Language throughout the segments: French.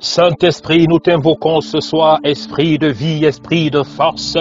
Saint-Esprit, nous t'invoquons ce soir, esprit de vie, esprit de force,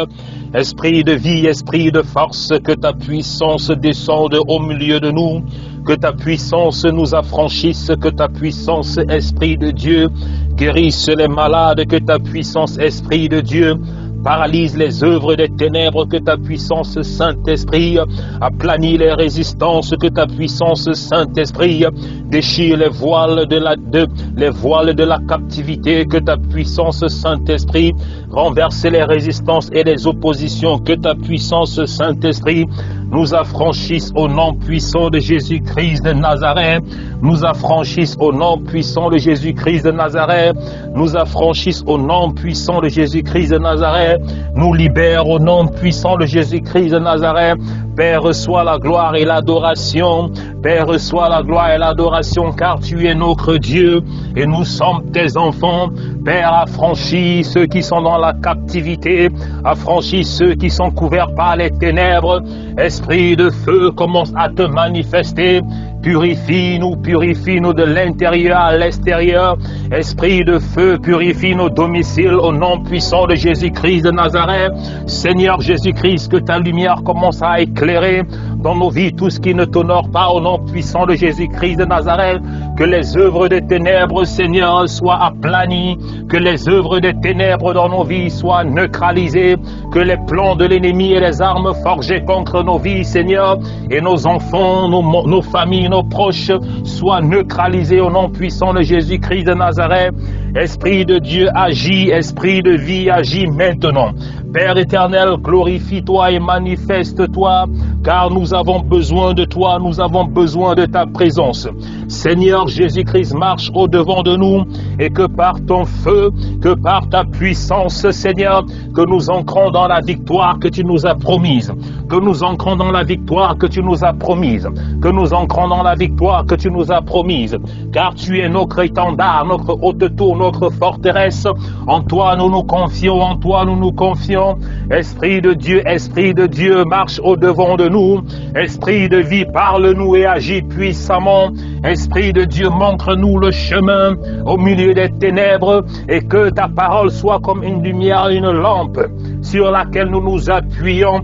esprit de vie, esprit de force, que ta puissance descende au milieu de nous, que ta puissance nous affranchisse, que ta puissance, esprit de Dieu, guérisse les malades, que ta puissance, esprit de Dieu, paralyse les œuvres des ténèbres, que ta puissance, Saint-Esprit, aplanit les résistances, que ta puissance, Saint-Esprit, déchire les voiles de la captivité, que ta puissance, Saint-Esprit, renverse les résistances et les oppositions, que ta puissance, Saint-Esprit, nous affranchisse au nom puissant de Jésus-Christ de Nazareth, nous affranchisse au nom puissant de Jésus-Christ de Nazareth, nous affranchisse au nom puissant de Jésus-Christ de Nazareth, nous libère au nom puissant de Jésus-Christ de Nazareth. Père, reçois la gloire et l'adoration. Père, reçois la gloire et l'adoration, car tu es notre Dieu et nous sommes tes enfants. Père, affranchis ceux qui sont dans la captivité, affranchis ceux qui sont couverts par les ténèbres. Esprit de feu, commence à te manifester. Purifie-nous de l'intérieur à l'extérieur. Esprit de feu, purifie nos domiciles au nom puissant de Jésus-Christ de Nazareth. Seigneur Jésus-Christ, que ta lumière commence à éclairer dans nos vies tout ce qui ne t'honore pas au nom puissant de Jésus-Christ de Nazareth. Que les œuvres des ténèbres, Seigneur, soient aplanies. Que les œuvres des ténèbres dans nos vies soient neutralisées. Que les plans de l'ennemi et les armes forgées contre nos vies, Seigneur, et nos enfants, nos familles, nos proches, soient neutralisés au nom puissant de Jésus-Christ de Nazareth. Esprit de Dieu, agis, esprit de vie, agis maintenant. Père éternel, glorifie-toi et manifeste-toi, car nous avons besoin de toi, nous avons besoin de ta présence. Seigneur Jésus-Christ, marche au-devant de nous et que par ton feu, que par ta puissance, Seigneur, que nous entrons dans la victoire que tu nous as promise, que nous entrons dans la victoire que tu nous as promise, que nous entrons dans la victoire que tu nous as promise, car tu es notre étendard, notre haute tour, notre forteresse. En toi nous nous confions, en toi nous nous confions. Esprit de Dieu, marche au-devant de nous. Esprit de vie, parle-nous et agis puissamment. Esprit de Dieu, montre-nous le chemin au milieu des ténèbres et que ta parole soit comme une lumière, une lampe sur laquelle nous nous appuyons.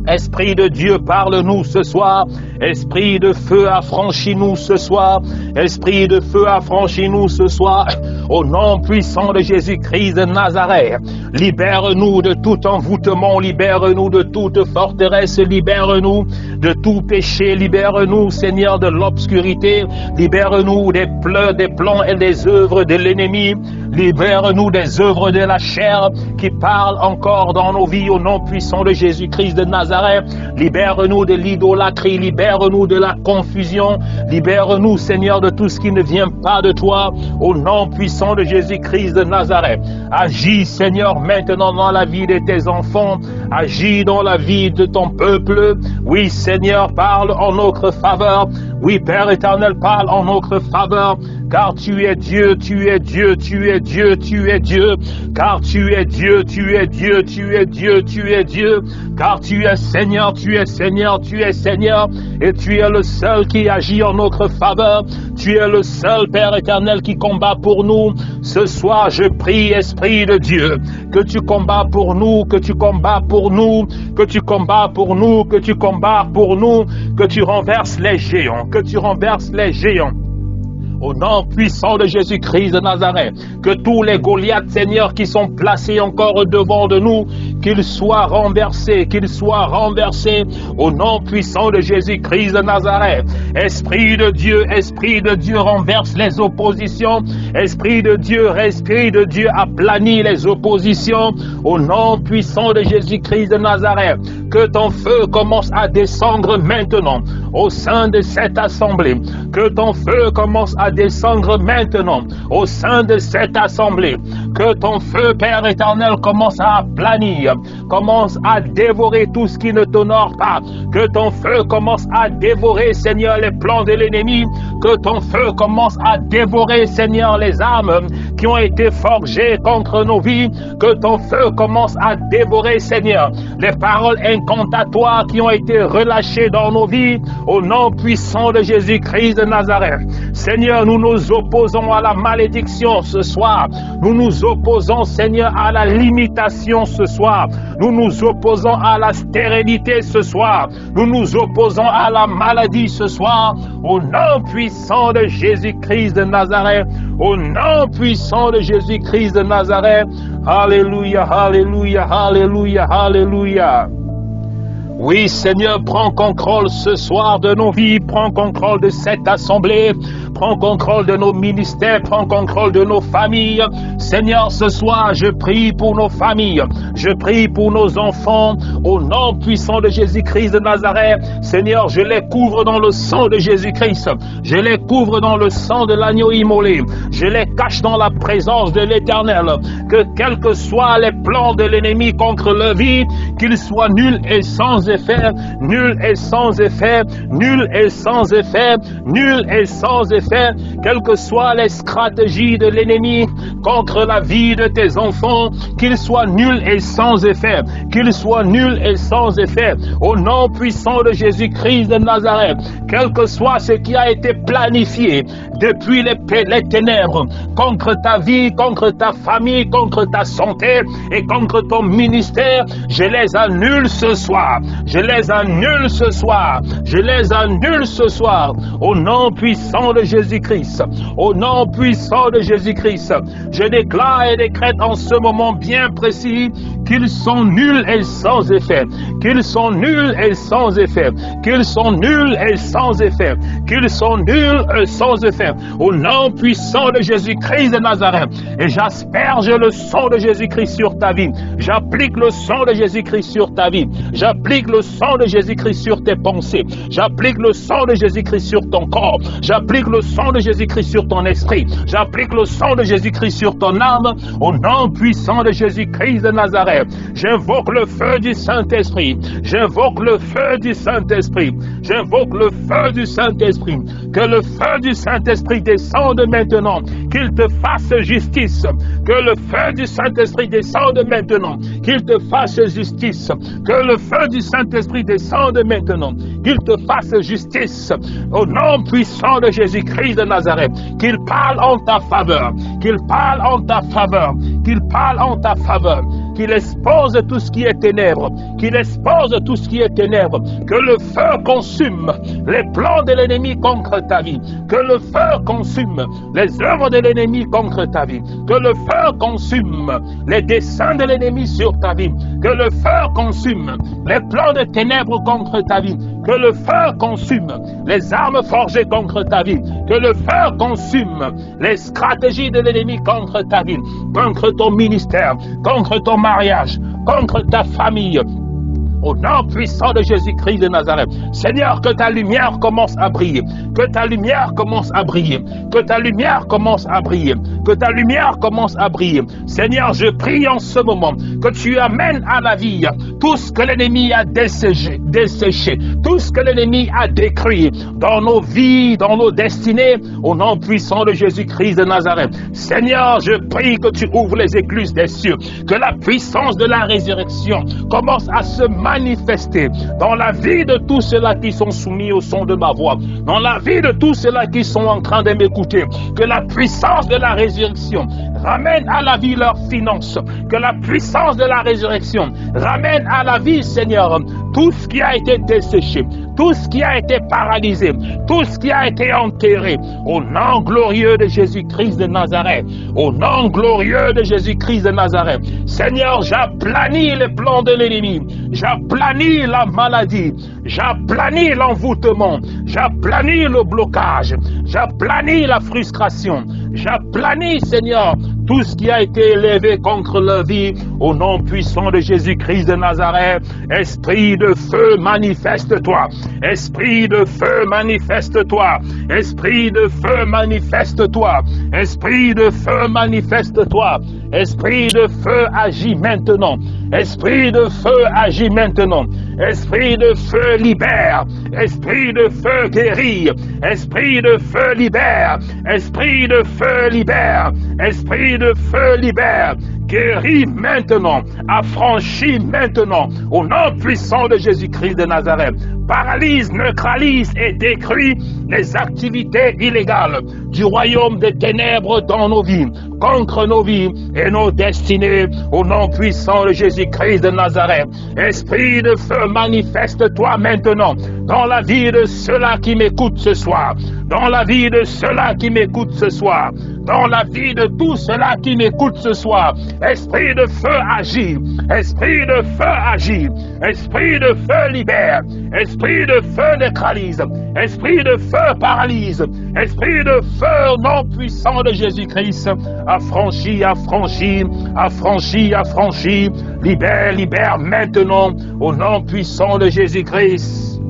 Esprit de Dieu, parle-nous ce soir. Esprit de feu, affranchis-nous ce soir. Esprit de feu, affranchis-nous ce soir. Au nom puissant de Jésus-Christ de Nazareth, libère-nous de tout envoûtement, libère-nous de toute forteresse, libère-nous de tout péché, libère-nous, Seigneur, de l'obscurité, libère-nous des plans et des œuvres de l'ennemi, libère-nous des œuvres de la chair qui parlent encore dans nos vies au nom puissant de Jésus-Christ de Nazareth. Libère-nous de l'idolâtrie, libère-nous de la confusion, libère-nous, Seigneur, de tout ce qui ne vient pas de toi au nom puissant de Jésus-Christ de Nazareth. Agis, Seigneur, maintenant dans la vie de tes enfants, agis dans la vie de ton peuple. Oui, Seigneur, parle en notre faveur. Oui, Père éternel, parle en notre faveur, car tu es Dieu, tu es Dieu, tu es Dieu, tu es Dieu, car tu es Dieu, tu es Dieu, tu es Dieu, tu es Dieu, car tu es Seigneur, tu es Seigneur, tu es Seigneur, et tu es le seul qui agit en notre faveur. Tu es le seul, Père éternel, qui combat pour nous. Ce soir, je prie, Esprit de Dieu, que tu combats pour nous, que tu combats pour nous, que tu combats pour nous, que tu combats pour nous, que tu renverses les géants, que tu renverses les géants. Au nom puissant de Jésus-Christ de Nazareth, que tous les Goliaths, Seigneur, qui sont placés encore devant de nous, qu'ils soient renversés, au nom puissant de Jésus-Christ de Nazareth. Esprit de Dieu, renverse les oppositions. Esprit de Dieu, aplanit les oppositions, au nom puissant de Jésus-Christ de Nazareth. Que ton feu commence à descendre maintenant au sein de cette assemblée. Que ton feu commence à descendre maintenant au sein de cette assemblée. Que ton feu, Père éternel, commence à aplanir, commence à dévorer tout ce qui ne t'honore pas. Que ton feu commence à dévorer, Seigneur, les plans de l'ennemi. Que ton feu commence à dévorer, Seigneur, les âmes qui ont été forgées contre nos vies, que ton feu commence à dévorer, Seigneur, les paroles incantatoires qui ont été relâchées dans nos vies, au nom puissant de Jésus-Christ de Nazareth. Seigneur, nous nous opposons à la malédiction ce soir. Nous nous opposons, Seigneur, à la limitation ce soir. Nous nous opposons à la stérilité ce soir. Nous nous opposons à la maladie ce soir. Au nom puissant de Jésus-Christ de Nazareth. Au nom puissant de Jésus-Christ de Nazareth. Alléluia, alléluia, alléluia, alléluia. Oui, Seigneur, prends contrôle ce soir de nos vies, prends contrôle de cette assemblée, prends contrôle de nos ministères, prends contrôle de nos familles. Seigneur, ce soir, je prie pour nos familles, je prie pour nos enfants, au nom puissant de Jésus-Christ de Nazareth. Seigneur, je les couvre dans le sang de Jésus-Christ, je les couvre dans le sang de l'agneau immolé, je les cache dans la présence de l'Éternel, que quels que soient les plans de l'ennemi contre leur vie, qu'ils soient nuls et sans effet, nul et sans effet, nul et sans effet, nul et sans effet, quelles que soient les stratégies de l'ennemi contre la vie de tes enfants, qu'ils soient nuls et sans effet, qu'ils soient nuls et sans effet, au nom puissant de Jésus-Christ de Nazareth, quel que soit ce qui a été planifié depuis les ténèbres contre ta vie, contre ta famille, contre ta santé et contre ton ministère, je les annule ce soir. Je les annule ce soir. Je les annule ce soir. Au nom puissant de Jésus-Christ. Au nom puissant de Jésus-Christ. Je déclare et décrète en ce moment bien précis qu'ils sont nuls et sans effet. Qu'ils sont nuls et sans effet. Qu'ils sont nuls et sans effet. Qu'ils sont nuls et sans effet. Au nom puissant de Jésus-Christ de Nazareth. Et j'asperge le sang de Jésus-Christ sur ta vie. J'applique le sang de Jésus-Christ sur ta vie. J'applique le sang de Jésus-Christ sur tes pensées. J'applique le sang de Jésus-Christ sur ton corps. J'applique le sang de Jésus-Christ sur ton esprit. J'applique le sang de Jésus-Christ sur ton âme. Au nom puissant de Jésus-Christ de Nazareth. J'invoque le feu du Saint-Esprit. J'invoque le feu du Saint-Esprit. J'invoque le feu du Saint-Esprit. Que le feu du Saint-Esprit descende maintenant. Qu'il te fasse justice. Que le feu du Saint-Esprit descende maintenant. Qu'il te fasse justice. Que le feu du Saint-Esprit descende maintenant. Qu'il te fasse justice. Au nom puissant de Jésus-Christ de Nazareth. Qu'il parle en ta faveur. Qu'il parle en ta faveur. Qu'il parle en ta faveur. Qu'il expose tout ce qui est ténèbres, qu'il expose tout ce qui est ténèbres, que le feu consume les plans de l'ennemi contre ta vie, que le feu consume les œuvres de l'ennemi contre ta vie, que le feu consume les desseins de l'ennemi sur ta vie, que le feu consume les plans de ténèbres contre ta vie, que le feu consume les armes forgées contre ta vie, que le feu consume les stratégies de l'ennemi contre ta vie, contre ton ministère, contre ton mariage, contre ta famille. Au nom puissant de Jésus-Christ de Nazareth. Seigneur, que ta lumière commence à briller. Que ta lumière commence à briller. Que ta lumière commence à briller. Que ta lumière commence à briller. Seigneur, je prie en ce moment que tu amènes à la vie tout ce que l'ennemi a desséché, tout ce que l'ennemi a détruit dans nos vies, dans nos destinées, au nom puissant de Jésus-Christ de Nazareth. Seigneur, je prie que tu ouvres les écluses des cieux, que la puissance de la résurrection commence à se manifester dans la vie de tous ceux-là qui sont soumis au son de ma voix, dans la vie de tous ceux-là qui sont en train de m'écouter, que la puissance de la résurrection ramène à la vie leurs finances, que la puissance de la résurrection ramène à la vie, Seigneur, tout ce qui a été desséché, tout ce qui a été paralysé, tout ce qui a été enterré, au nom glorieux de Jésus-Christ de Nazareth, au nom glorieux de Jésus-Christ de Nazareth. Seigneur, j'aplanis les plans de l'ennemi, j'aplanis la maladie, j'aplanis l'envoûtement, j'aplanis le blocage, j'aplanis la frustration, j'aplanis, Seigneur, tout ce qui a été élevé contre leur vie, au nom puissant de Jésus-Christ de Nazareth. Esprit de feu, manifeste-toi. Esprit de feu, manifeste-toi. Esprit de feu, manifeste-toi. Esprit de feu, manifeste-toi. Esprit de feu, agis maintenant. Esprit de feu, agis maintenant. Esprit de feu, libère. Esprit de feu, guérit. Esprit de feu, libère. Esprit de feu, libère. Esprit de feu, libère. Guéris maintenant, affranchis maintenant, au nom puissant de Jésus-Christ de Nazareth. Paralyse, neutralise et détruit les activités illégales du royaume des ténèbres dans nos vies, contre nos vies et nos destinées, au nom puissant de Jésus-Christ de Nazareth. Esprit de feu, manifeste-toi maintenant dans la vie de ceux-là qui m'écoutent ce soir, dans la vie de ceux-là qui m'écoutent ce soir, dans la vie de tous ceux-là qui m'écoutent ce soir. Esprit de feu, agis. Esprit de feu, agis. Esprit de feu, libère. Esprit de feu, neutralise. Esprit de feu, paralyse. Esprit de feu, nom puissant de Jésus-Christ. Affranchis, affranchis, affranchis, affranchis. Libère, libère maintenant, au nom puissant de Jésus-Christ.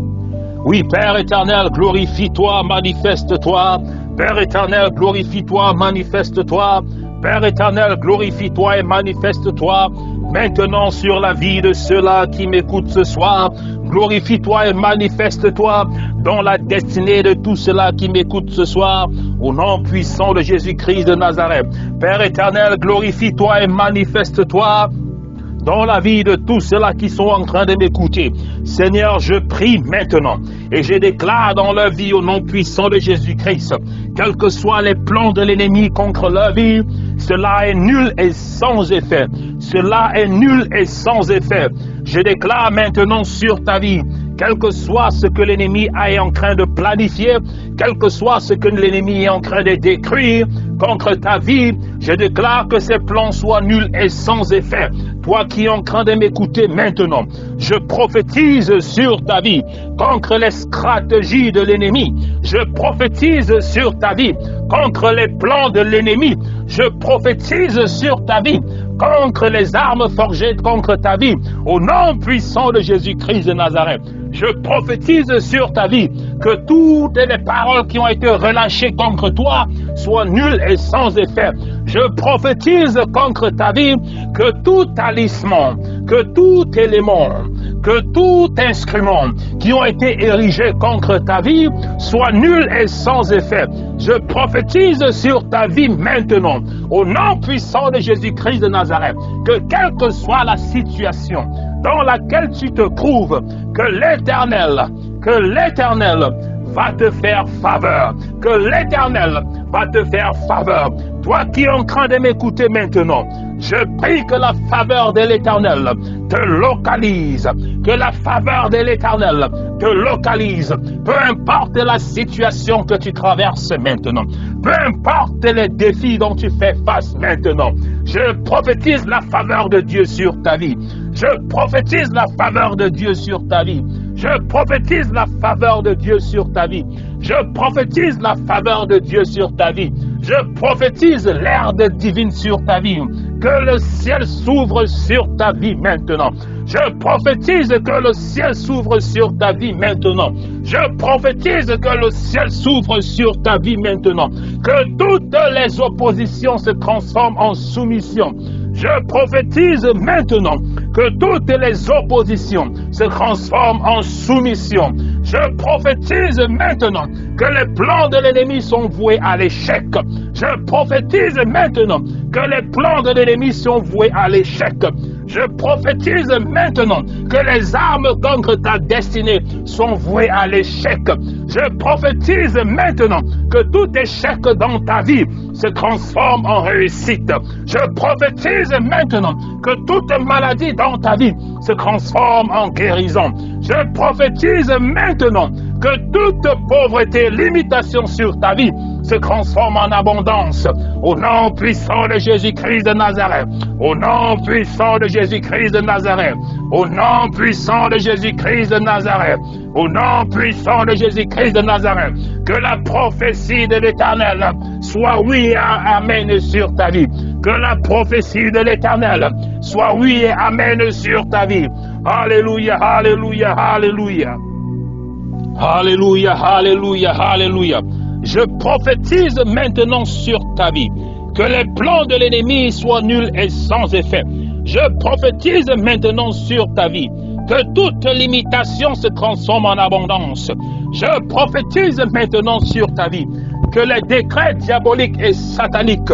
Oui, Père éternel, glorifie-toi, manifeste-toi. Père éternel, glorifie-toi, manifeste-toi. Père éternel, glorifie-toi et manifeste-toi maintenant sur la vie de ceux-là qui m'écoutent ce soir. Glorifie-toi et manifeste-toi dans la destinée de tous ceux-là qui m'écoutent ce soir, au nom puissant de Jésus-Christ de Nazareth. Père éternel, glorifie-toi et manifeste-toi dans la vie de tous ceux-là qui sont en train de m'écouter. Seigneur, je prie maintenant et je déclare dans leur vie au nom puissant de Jésus-Christ, quels que soient les plans de l'ennemi contre leur vie, cela est nul et sans effet. Cela est nul et sans effet. Je déclare maintenant sur ta vie, quel que soit ce que l'ennemi est en train de planifier, quel que soit ce que l'ennemi est en train de détruire contre ta vie, je déclare que ces plans soient nuls et sans effet. Toi qui es en train de m'écouter maintenant, je prophétise sur ta vie contre les stratégies de l'ennemi. Je prophétise sur ta vie contre les plans de l'ennemi. Je prophétise sur ta vie contre les armes forgées contre ta vie. Au nom puissant de Jésus-Christ de Nazareth, je prophétise sur ta vie que toutes les paroles qui ont été relâchées contre toi soient nulles et sans effet. Je prophétise contre ta vie que tout talisman, que tout élément, que tout instrument qui ont été érigés contre ta vie soit nul et sans effet. Je prophétise sur ta vie maintenant, au nom puissant de Jésus-Christ de Nazareth, que quelle que soit la situation dans laquelle tu te trouves, que l'Éternel va te faire faveur, que l'Éternel va te faire faveur. Toi qui es en train de m'écouter maintenant, je prie que la faveur de l'Éternel te localise, que la faveur de l'Éternel te localise, peu importe la situation que tu traverses maintenant, peu importe les défis dont tu fais face maintenant. Je prophétise la faveur de Dieu sur ta vie. Je prophétise la faveur de Dieu sur ta vie. Je prophétise la faveur de Dieu sur ta vie. Je prophétise la faveur de Dieu sur ta vie. Je prophétise l'herbe divine sur ta vie. Que le ciel s'ouvre sur ta vie maintenant. Je prophétise que le ciel s'ouvre sur ta vie maintenant. Je prophétise que le ciel s'ouvre sur ta vie maintenant. Que toutes les oppositions se transforment en soumission. Je prophétise maintenant que toutes les oppositions se transforment en soumission. Je prophétise maintenant que les plans de l'ennemi sont voués à l'échec. Je prophétise maintenant que les plans de l'ennemi sont voués à l'échec. Je prophétise maintenant que les armes contre ta destinée sont vouées à l'échec. Je prophétise maintenant que tout échec dans ta vie se transforme en réussite. Je prophétise maintenant que toute maladie dans ta vie se transforme en guérison. Je prophétise maintenant que toute pauvreté, limitation sur ta vie se transforme en abondance. Au nom puissant de Jésus-Christ de Nazareth. Au nom puissant de Jésus-Christ de Nazareth. Au nom puissant de Jésus-Christ de Nazareth. Au nom puissant de Jésus-Christ de Nazareth. Que la prophétie de l'Éternel soit oui et amen sur ta vie. Que la prophétie de l'Éternel soit oui et amen sur ta vie. Alléluia, alléluia, alléluia. Alléluia, alléluia, alléluia. Je prophétise maintenant sur ta vie que les plans de l'ennemi soient nuls et sans effet. Je prophétise maintenant sur ta vie que toute limitation se transforme en abondance. Je prophétise maintenant sur ta vie que les décrets diaboliques et sataniques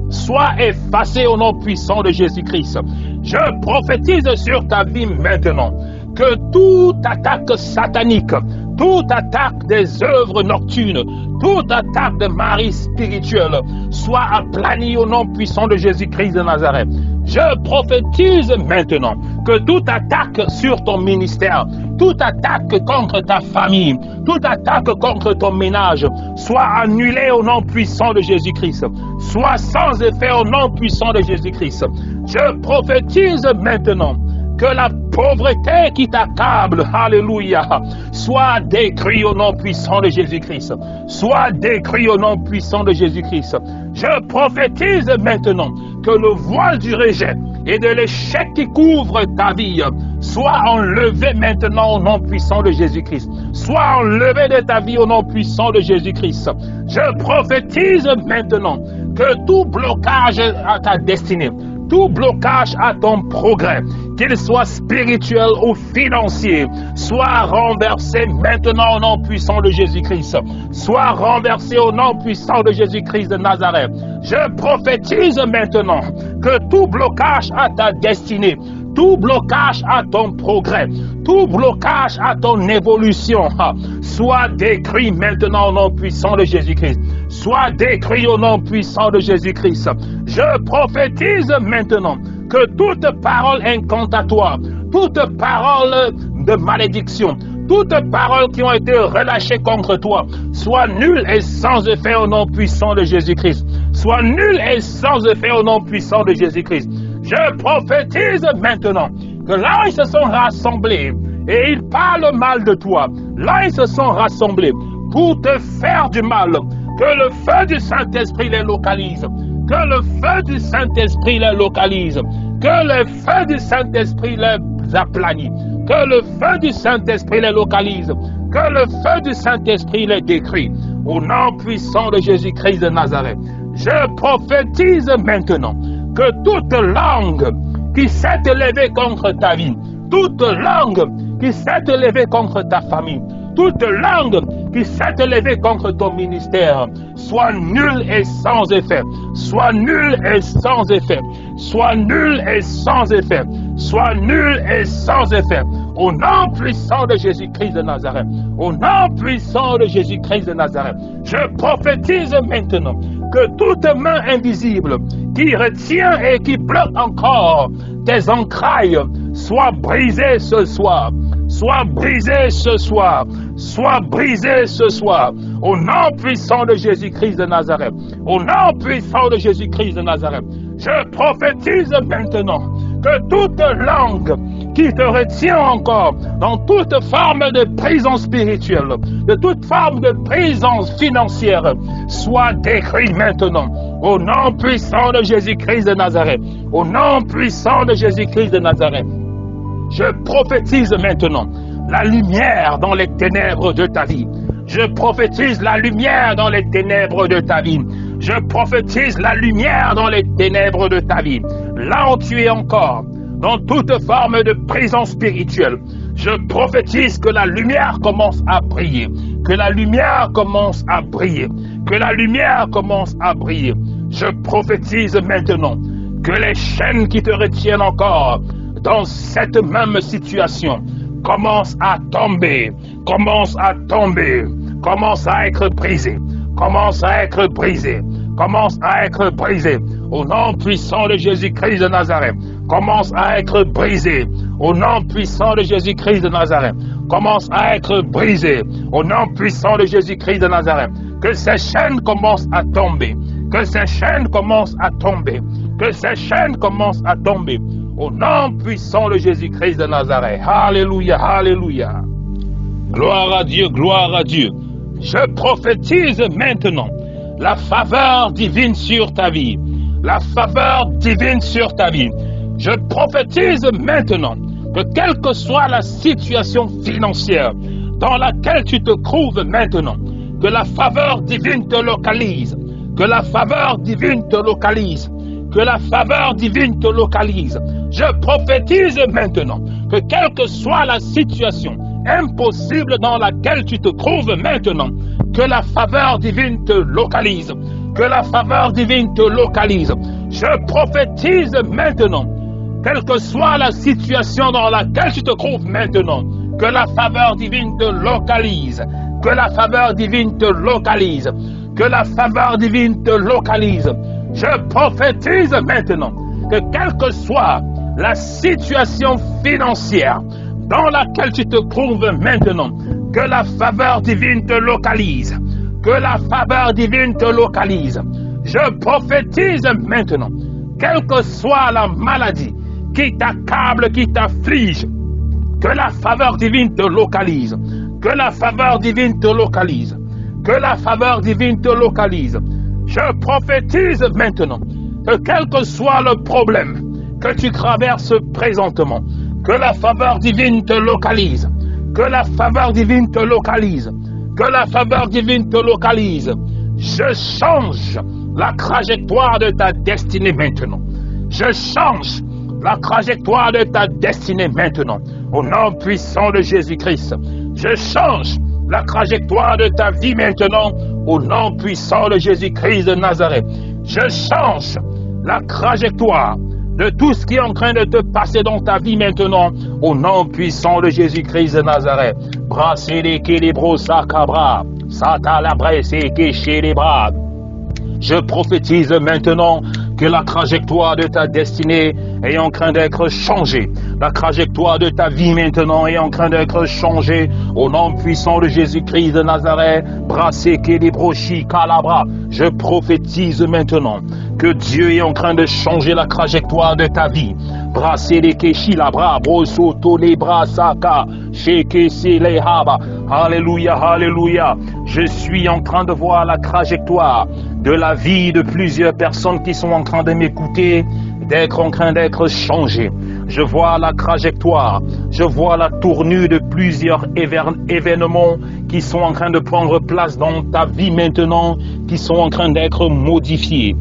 soient effacés au nom puissant de Jésus-Christ. Je prophétise sur ta vie maintenant que toute attaque satanique, toute attaque des œuvres nocturnes, toute attaque de mari spirituel soit aplanie au nom puissant de Jésus-Christ de Nazareth. Je prophétise maintenant que toute attaque sur ton ministère, toute attaque contre ta famille, toute attaque contre ton ménage soit annulée au nom puissant de Jésus-Christ, soit sans effet au nom puissant de Jésus-Christ. Je prophétise maintenant que la pauvreté qui t'accable, alléluia, soit détruite au nom puissant de Jésus-Christ. Soit détruite au nom puissant de Jésus-Christ. Je prophétise maintenant que le voile du rejet et de l'échec qui couvre ta vie soit enlevé maintenant au nom puissant de Jésus-Christ. Soit enlevé de ta vie au nom puissant de Jésus-Christ. Je prophétise maintenant que tout blocage à ta destinée, tout blocage à ton progrès, qu'il soit spirituel ou financier, soit renversé maintenant au nom puissant de Jésus-Christ. Soit renversé au nom puissant de Jésus-Christ de Nazareth. Je prophétise maintenant que tout blocage à ta destinée, tout blocage à ton progrès, tout blocage à ton évolution, soit détruit maintenant au nom puissant de Jésus-Christ. Soit détruit au nom puissant de Jésus-Christ. Je prophétise maintenant que toute parole incantatoire, toute parole de malédiction, toutes paroles qui ont été relâchées contre toi, soit nulles et sans effet au nom puissant de Jésus-Christ. Soit nulles et sans effet au nom puissant de Jésus-Christ. Je prophétise maintenant que là ils se sont rassemblés et ils parlent mal de toi. Là ils se sont rassemblés pour te faire du mal. Que le feu du Saint-Esprit les localise. Que le feu du Saint-Esprit les localise. Que le feu du Saint-Esprit les aplanit. Que le feu du Saint-Esprit les localise. Que le feu du Saint-Esprit les détruit. Au nom puissant de Jésus-Christ de Nazareth. Je prophétise maintenant que toute langue qui s'est élevée contre ta vie, toute langue qui s'est élevée contre ta famille, toute langue qui s'est élevée contre ton ministère, soit nulle et sans effet, soit nulle et sans effet, soit nulle et sans effet, soit nulle et sans effet. Au nom puissant de Jésus-Christ de Nazareth, au nom puissant de Jésus-Christ de Nazareth, je prophétise maintenant que toute main invisible qui retient et qui bloque encore tes entrailles soit brisée ce soir. Soit brisée ce soir. Soit brisée ce soir. Au nom puissant de Jésus-Christ de Nazareth. Au nom puissant de Jésus-Christ de Nazareth. Je prophétise maintenant que toute langue qui te retient encore dans toute forme de prison spirituelle, de toute forme de prison financière, soit détruite maintenant. Au nom puissant de Jésus-Christ de Nazareth. Au nom puissant de Jésus-Christ de Nazareth. Je prophétise maintenant la lumière dans les ténèbres de ta vie. Je prophétise la lumière dans les ténèbres de ta vie. Je prophétise la lumière dans les ténèbres de ta vie. Là où tu es encore, dans toute forme de prison spirituelle, je prophétise que la lumière commence à briller. Que la lumière commence à briller. Que la lumière commence à briller. Je prophétise maintenant que les chaînes qui te retiennent encore dans cette même situation commencent à tomber, commencent à tomber, commencent à être brisées, commencent à être brisées, commencent à être brisées. Au nom puissant de Jésus-Christ de Nazareth, commence à être brisé. Au nom puissant de Jésus-Christ de Nazareth, commence à être brisé. Au nom puissant de Jésus-Christ de Nazareth, que ces chaînes commencent à tomber. Que ces chaînes commencent à tomber. Que ces chaînes commencent à tomber. Au nom puissant de Jésus-Christ de Nazareth. Alléluia, alléluia. Gloire à Dieu, gloire à Dieu. Je prophétise maintenant la faveur divine sur ta vie. La faveur divine sur ta vie. Je prophétise maintenant que quelle que soit la situation financière dans laquelle tu te trouves maintenant, que la faveur divine te localise, que la faveur divine te localise, que la faveur divine te localise. Je prophétise maintenant que quelle que soit la situation impossible dans laquelle tu te trouves maintenant, que la faveur divine te localise, que la faveur divine te localise. Je prophétise maintenant, quelle que soit la situation dans laquelle tu te trouves maintenant, que la faveur divine te localise, que la faveur divine te localise, que la faveur divine te localise. Je prophétise maintenant que quelle que soit la situation financière dans laquelle tu te trouves maintenant, que la faveur divine te localise, que la faveur divine te localise. Je prophétise maintenant, quelle que soit la maladie qui t'accable, qui t'afflige, que la faveur divine te localise, que la faveur divine te localise, que la faveur divine te localise. Je prophétise maintenant que quel que soit le problème que tu traverses présentement, que la faveur divine te localise, que la faveur divine te localise, que la faveur divine te localise. Je change la trajectoire de ta destinée maintenant. Je change la trajectoire de ta destinée maintenant. Au nom puissant de Jésus-Christ, je change la trajectoire de ta vie maintenant. Au nom puissant de Jésus-Christ de Nazareth, je change la trajectoire de tout ce qui est en train de te passer dans ta vie maintenant. Au nom puissant de Jésus-Christ de Nazareth. Brassez les kélébros sakabra, satalabresse et chez les bras. Je prophétise maintenant que la trajectoire de ta destinée est en train d'être changée. La trajectoire de ta vie maintenant est en train d'être changée. Au nom puissant de Jésus-Christ de Nazareth, brassé Kélébrochi Calabra, je prophétise maintenant que Dieu est en train de changer la trajectoire de ta vie. Brassé les Keshi Labra, Brosoto les Brasaka, Sheke les Haba. Alléluia, alléluia. Je suis en train de voir la trajectoire de la vie de plusieurs personnes qui sont en train de m'écouter, d'être en train d'être changées. Je vois la trajectoire, je vois la tournure de plusieurs événements qui sont en train de prendre place dans ta vie maintenant, qui sont en train d'être modifiés,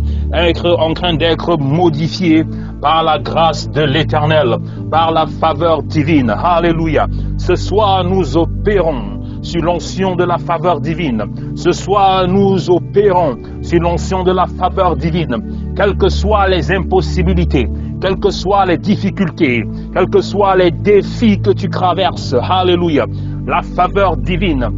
par la grâce de l'Éternel, par la faveur divine. Alléluia. Ce soir, nous opérons sur l'onction de la faveur divine. Ce soir, nous opérons sur l'onction de la faveur divine. Quelles que soient les impossibilités, quelles que soient les difficultés, quels que soient les défis que tu traverses, alléluia, la faveur divine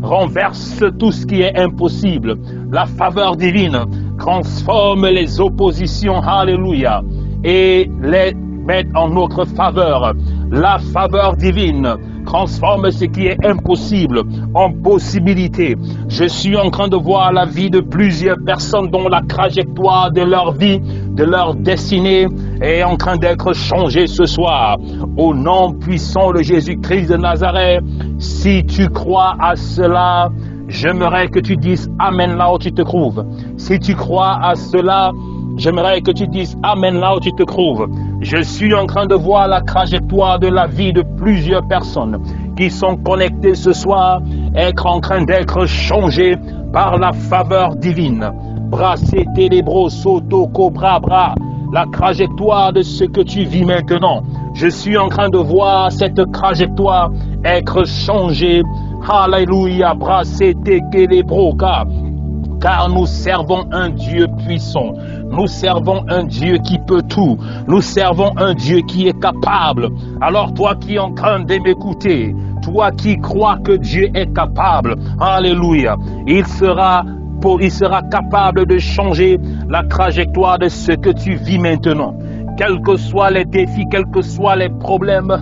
renverse tout ce qui est impossible. La faveur divine transforme les oppositions, alléluia, et les met en notre faveur. La faveur divine transforme ce qui est impossible en possibilité. Je suis en train de voir la vie de plusieurs personnes dont la trajectoire de leur vie, de leur destinée est en train d'être changée ce soir. Au nom puissant de Jésus-Christ de Nazareth, si tu crois à cela, j'aimerais que tu dises Amen là où tu te trouves. Si tu crois à cela, j'aimerais que tu dises Amen là où tu te trouves. Je suis en train de voir la trajectoire de la vie de plusieurs personnes qui sont connectées ce soir, être en train d'être changées par la faveur divine. Brassé télébro soto cobra bra, la trajectoire de ce que tu vis maintenant. Je suis en train de voir cette trajectoire être changée. Alléluia, brassé télébro car nous servons un Dieu puissant. Nous servons un Dieu qui peut tout. Nous servons un Dieu qui est capable. Alors toi qui es en train de m'écouter, toi qui crois que Dieu est capable, alléluia, il sera capable de changer la trajectoire de ce que tu vis maintenant. Quels que soient les défis, quels que soient les problèmes,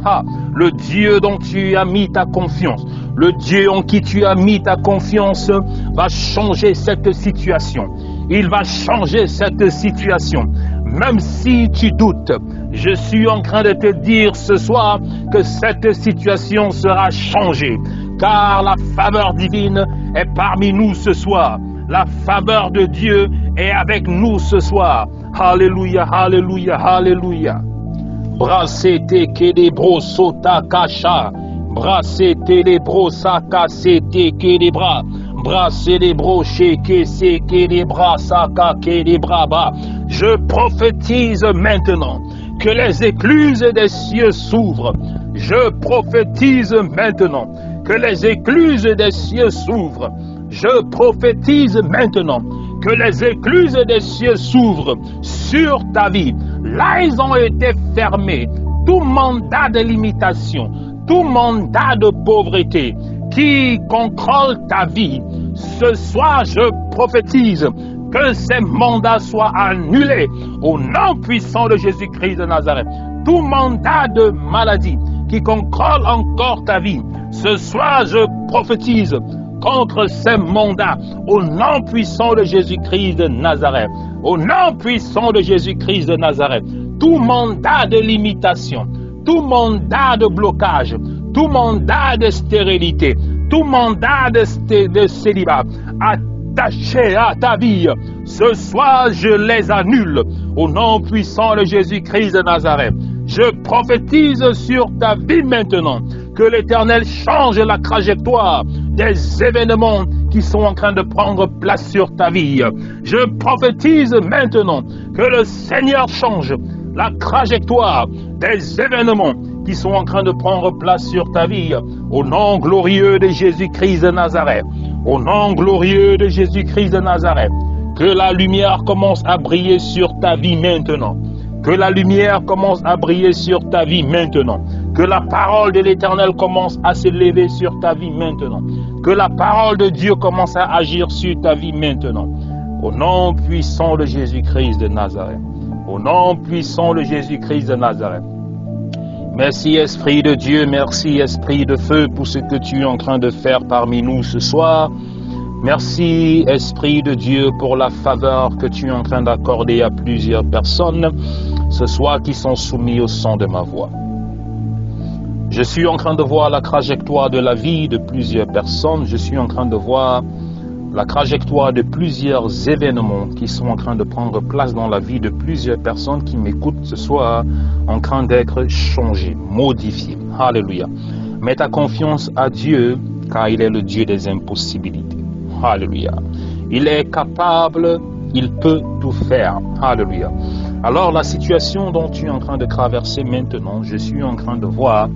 le Dieu dont tu as mis ta confiance, le Dieu en qui tu as mis ta confiance va changer cette situation. Il va changer cette situation. Même si tu doutes, je suis en train de te dire ce soir que cette situation sera changée. Car la faveur divine est parmi nous ce soir. La faveur de Dieu est avec nous ce soir. Alléluia, alléluia, alléluia. Brasete kedebro sota kasha. Brasete lebro saka sete kedebra. Brasselebro sheke seke debra saka kedebra ba. Je prophétise maintenant que les écluses des cieux s'ouvrent. Je prophétise maintenant que les écluses des cieux s'ouvrent. Je prophétise maintenant que les écluses des cieux s'ouvrent sur ta vie. Là, ils ont été fermés. Tout mandat de limitation, tout mandat de pauvreté qui contrôle ta vie. Ce soir, je prophétise que ces mandats soient annulés au nom puissant de Jésus-Christ de Nazareth. Tout mandat de maladie qui contrôle encore ta vie. Ce soir, je prophétise contre ces mandats au nom puissant de Jésus-Christ de Nazareth. Au nom puissant de Jésus-Christ de Nazareth. Tout mandat de limitation, tout mandat de blocage, tout mandat de stérilité, tout mandat de célibat attaché à ta vie, ce soir je les annule au nom puissant de Jésus-Christ de Nazareth. Je prophétise sur ta vie maintenant que l'Éternel change la trajectoire des événements qui sont en train de prendre place sur ta vie. Je prophétise maintenant que le Seigneur change la trajectoire des événements qui sont en train de prendre place sur ta vie. Au nom glorieux de Jésus-Christ de Nazareth. Au nom glorieux de Jésus-Christ de Nazareth. Que la lumière commence à briller sur ta vie maintenant. Que la lumière commence à briller sur ta vie maintenant. Que la parole de l'Éternel commence à se lever sur ta vie maintenant. Que la parole de Dieu commence à agir sur ta vie maintenant. Au nom puissant de Jésus-Christ de Nazareth. Au nom puissant de Jésus-Christ de Nazareth. Merci Esprit de Dieu, merci Esprit de feu pour ce que tu es en train de faire parmi nous ce soir. Merci Esprit de Dieu pour la faveur que tu es en train d'accorder à plusieurs personnes ce soir qui sont soumis au son de ma voix. Je suis en train de voir la trajectoire de la vie de plusieurs personnes. Je suis en train de voir la trajectoire de plusieurs événements qui sont en train de prendre place dans la vie de plusieurs personnes qui m'écoutent ce soir, en train d'être changées, modifiées. Alléluia. Mets ta confiance à Dieu, car il est le Dieu des impossibilités. Alléluia. Il est capable, il peut tout faire. Alléluia. Alors la situation dont tu es en train de traverser maintenant, je suis en train de voir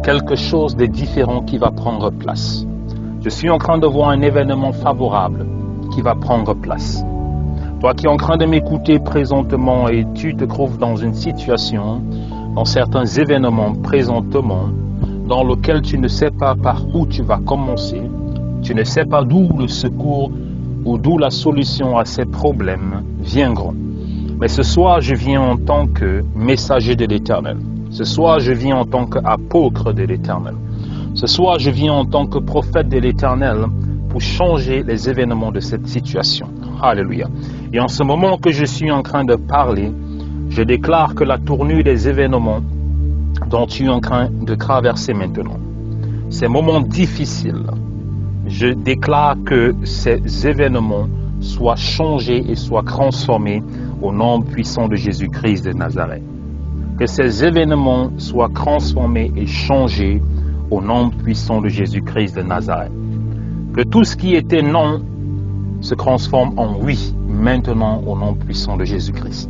quelque chose de différent qui va prendre place. Je suis en train de voir un événement favorable qui va prendre place. Toi qui es en train de m'écouter présentement et tu te trouves dans une situation, dans certains événements présentement, dans lequel tu ne sais pas par où tu vas commencer, tu ne sais pas d'où le secours ou d'où la solution à ces problèmes viendront. Mais ce soir, je viens en tant que messager de l'Éternel. Ce soir, je viens en tant qu'apôtre de l'Éternel. Ce soir, je viens en tant que prophète de l'Éternel pour changer les événements de cette situation. Alléluia. Et en ce moment que je suis en train de parler, je déclare que la tournure des événements dont tu es en train de traverser maintenant, ces moments difficiles, je déclare que ces événements soient changés et soient transformés au nom puissant de Jésus-Christ de Nazareth. Que ces événements soient transformés et changés au nom puissant de Jésus-Christ de Nazareth. Que tout ce qui était non se transforme en oui maintenant au nom puissant de Jésus-Christ.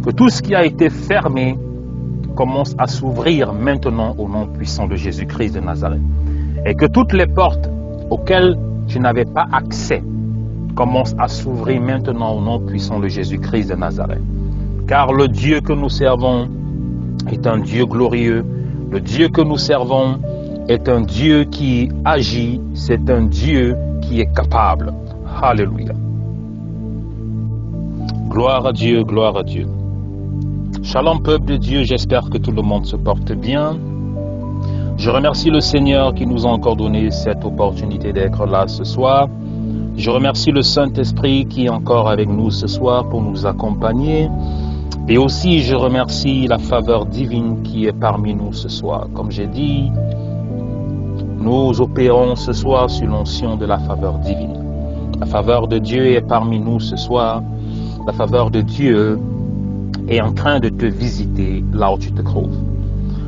Que tout ce qui a été fermé commence à s'ouvrir maintenant au nom puissant de Jésus-Christ de Nazareth. Et que toutes les portes auxquelles tu n'avais pas accès commencent à s'ouvrir maintenant au nom puissant de Jésus-Christ de Nazareth. Car le Dieu que nous servons est un Dieu glorieux. Le Dieu que nous servons est un Dieu qui agit. C'est un Dieu qui est capable. Alléluia. Gloire à Dieu, gloire à Dieu. Shalom peuple de Dieu, j'espère que tout le monde se porte bien. Je remercie le Seigneur qui nous a encore donné cette opportunité d'être là ce soir. Je remercie le Saint-Esprit qui est encore avec nous ce soir pour nous accompagner. Et aussi, je remercie la faveur divine qui est parmi nous ce soir. Comme j'ai dit, nous opérons ce soir sur l'onction de la faveur divine. La faveur de Dieu est parmi nous ce soir. La faveur de Dieu est en train de te visiter là où tu te trouves.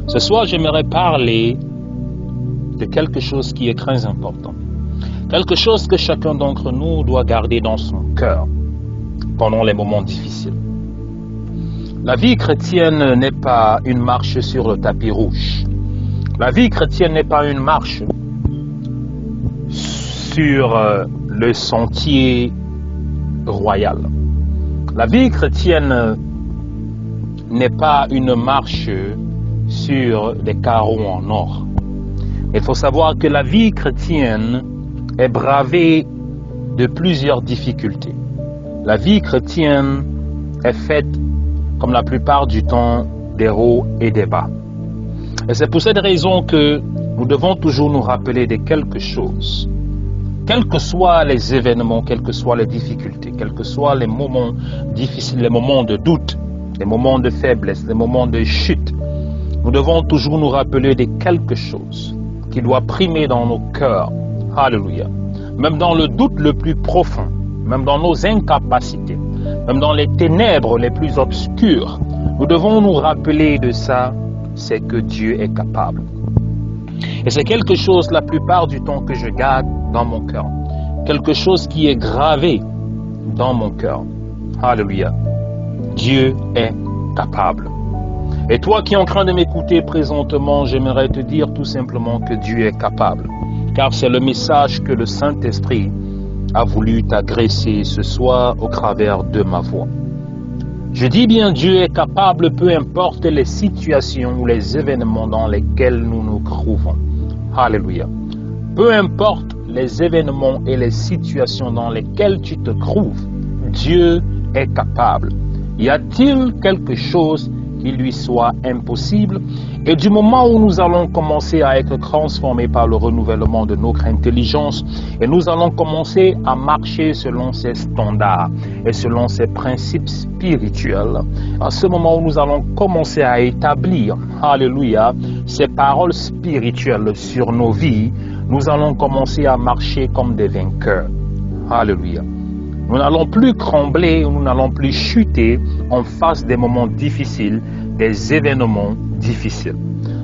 Ce soir, j'aimerais parler de quelque chose qui est très important. Quelque chose que chacun d'entre nous doit garder dans son cœur pendant les moments difficiles. La vie chrétienne n'est pas une marche sur le tapis rouge. La vie chrétienne n'est pas une marche sur le sentier royal. La vie chrétienne n'est pas une marche sur des carreaux en or. Il faut savoir que la vie chrétienne est bravée de plusieurs difficultés. La vie chrétienne est faite, comme la plupart du temps, des hauts et des bas. Et c'est pour cette raison que nous devons toujours nous rappeler de quelque chose. Quels que soient les événements, quelles que soient les difficultés, quels que soient les moments difficiles, les moments de doute, les moments de faiblesse, les moments de chute, nous devons toujours nous rappeler de quelque chose qui doit primer dans nos cœurs. Alléluia. Même dans le doute le plus profond, même dans nos incapacités, même dans les ténèbres les plus obscures, nous devons nous rappeler de ça, c'est que Dieu est capable. Et c'est quelque chose la plupart du temps que je garde dans mon cœur. Quelque chose qui est gravé dans mon cœur. Alléluia. Dieu est capable. Et toi qui es en train de m'écouter présentement, j'aimerais te dire tout simplement que Dieu est capable. Car c'est le message que le Saint-Esprit a voulu t'adresser ce soir au travers de ma voix. Je dis bien Dieu est capable, peu importe les situations ou les événements dans lesquels nous nous trouvons. Alléluia. Peu importe les événements et les situations dans lesquelles tu te trouves, Dieu est capable. Y a-t-il quelque chose qui lui soit impossible? Et du moment où nous allons commencer à être transformés par le renouvellement de notre intelligence, et nous allons commencer à marcher selon ces standards et selon ces principes spirituels, à ce moment où nous allons commencer à établir, alléluia, ces paroles spirituelles sur nos vies, nous allons commencer à marcher comme des vainqueurs. Alléluia. Nous n'allons plus trembler, nous n'allons plus chuter en face des moments difficiles, des événements difficiles.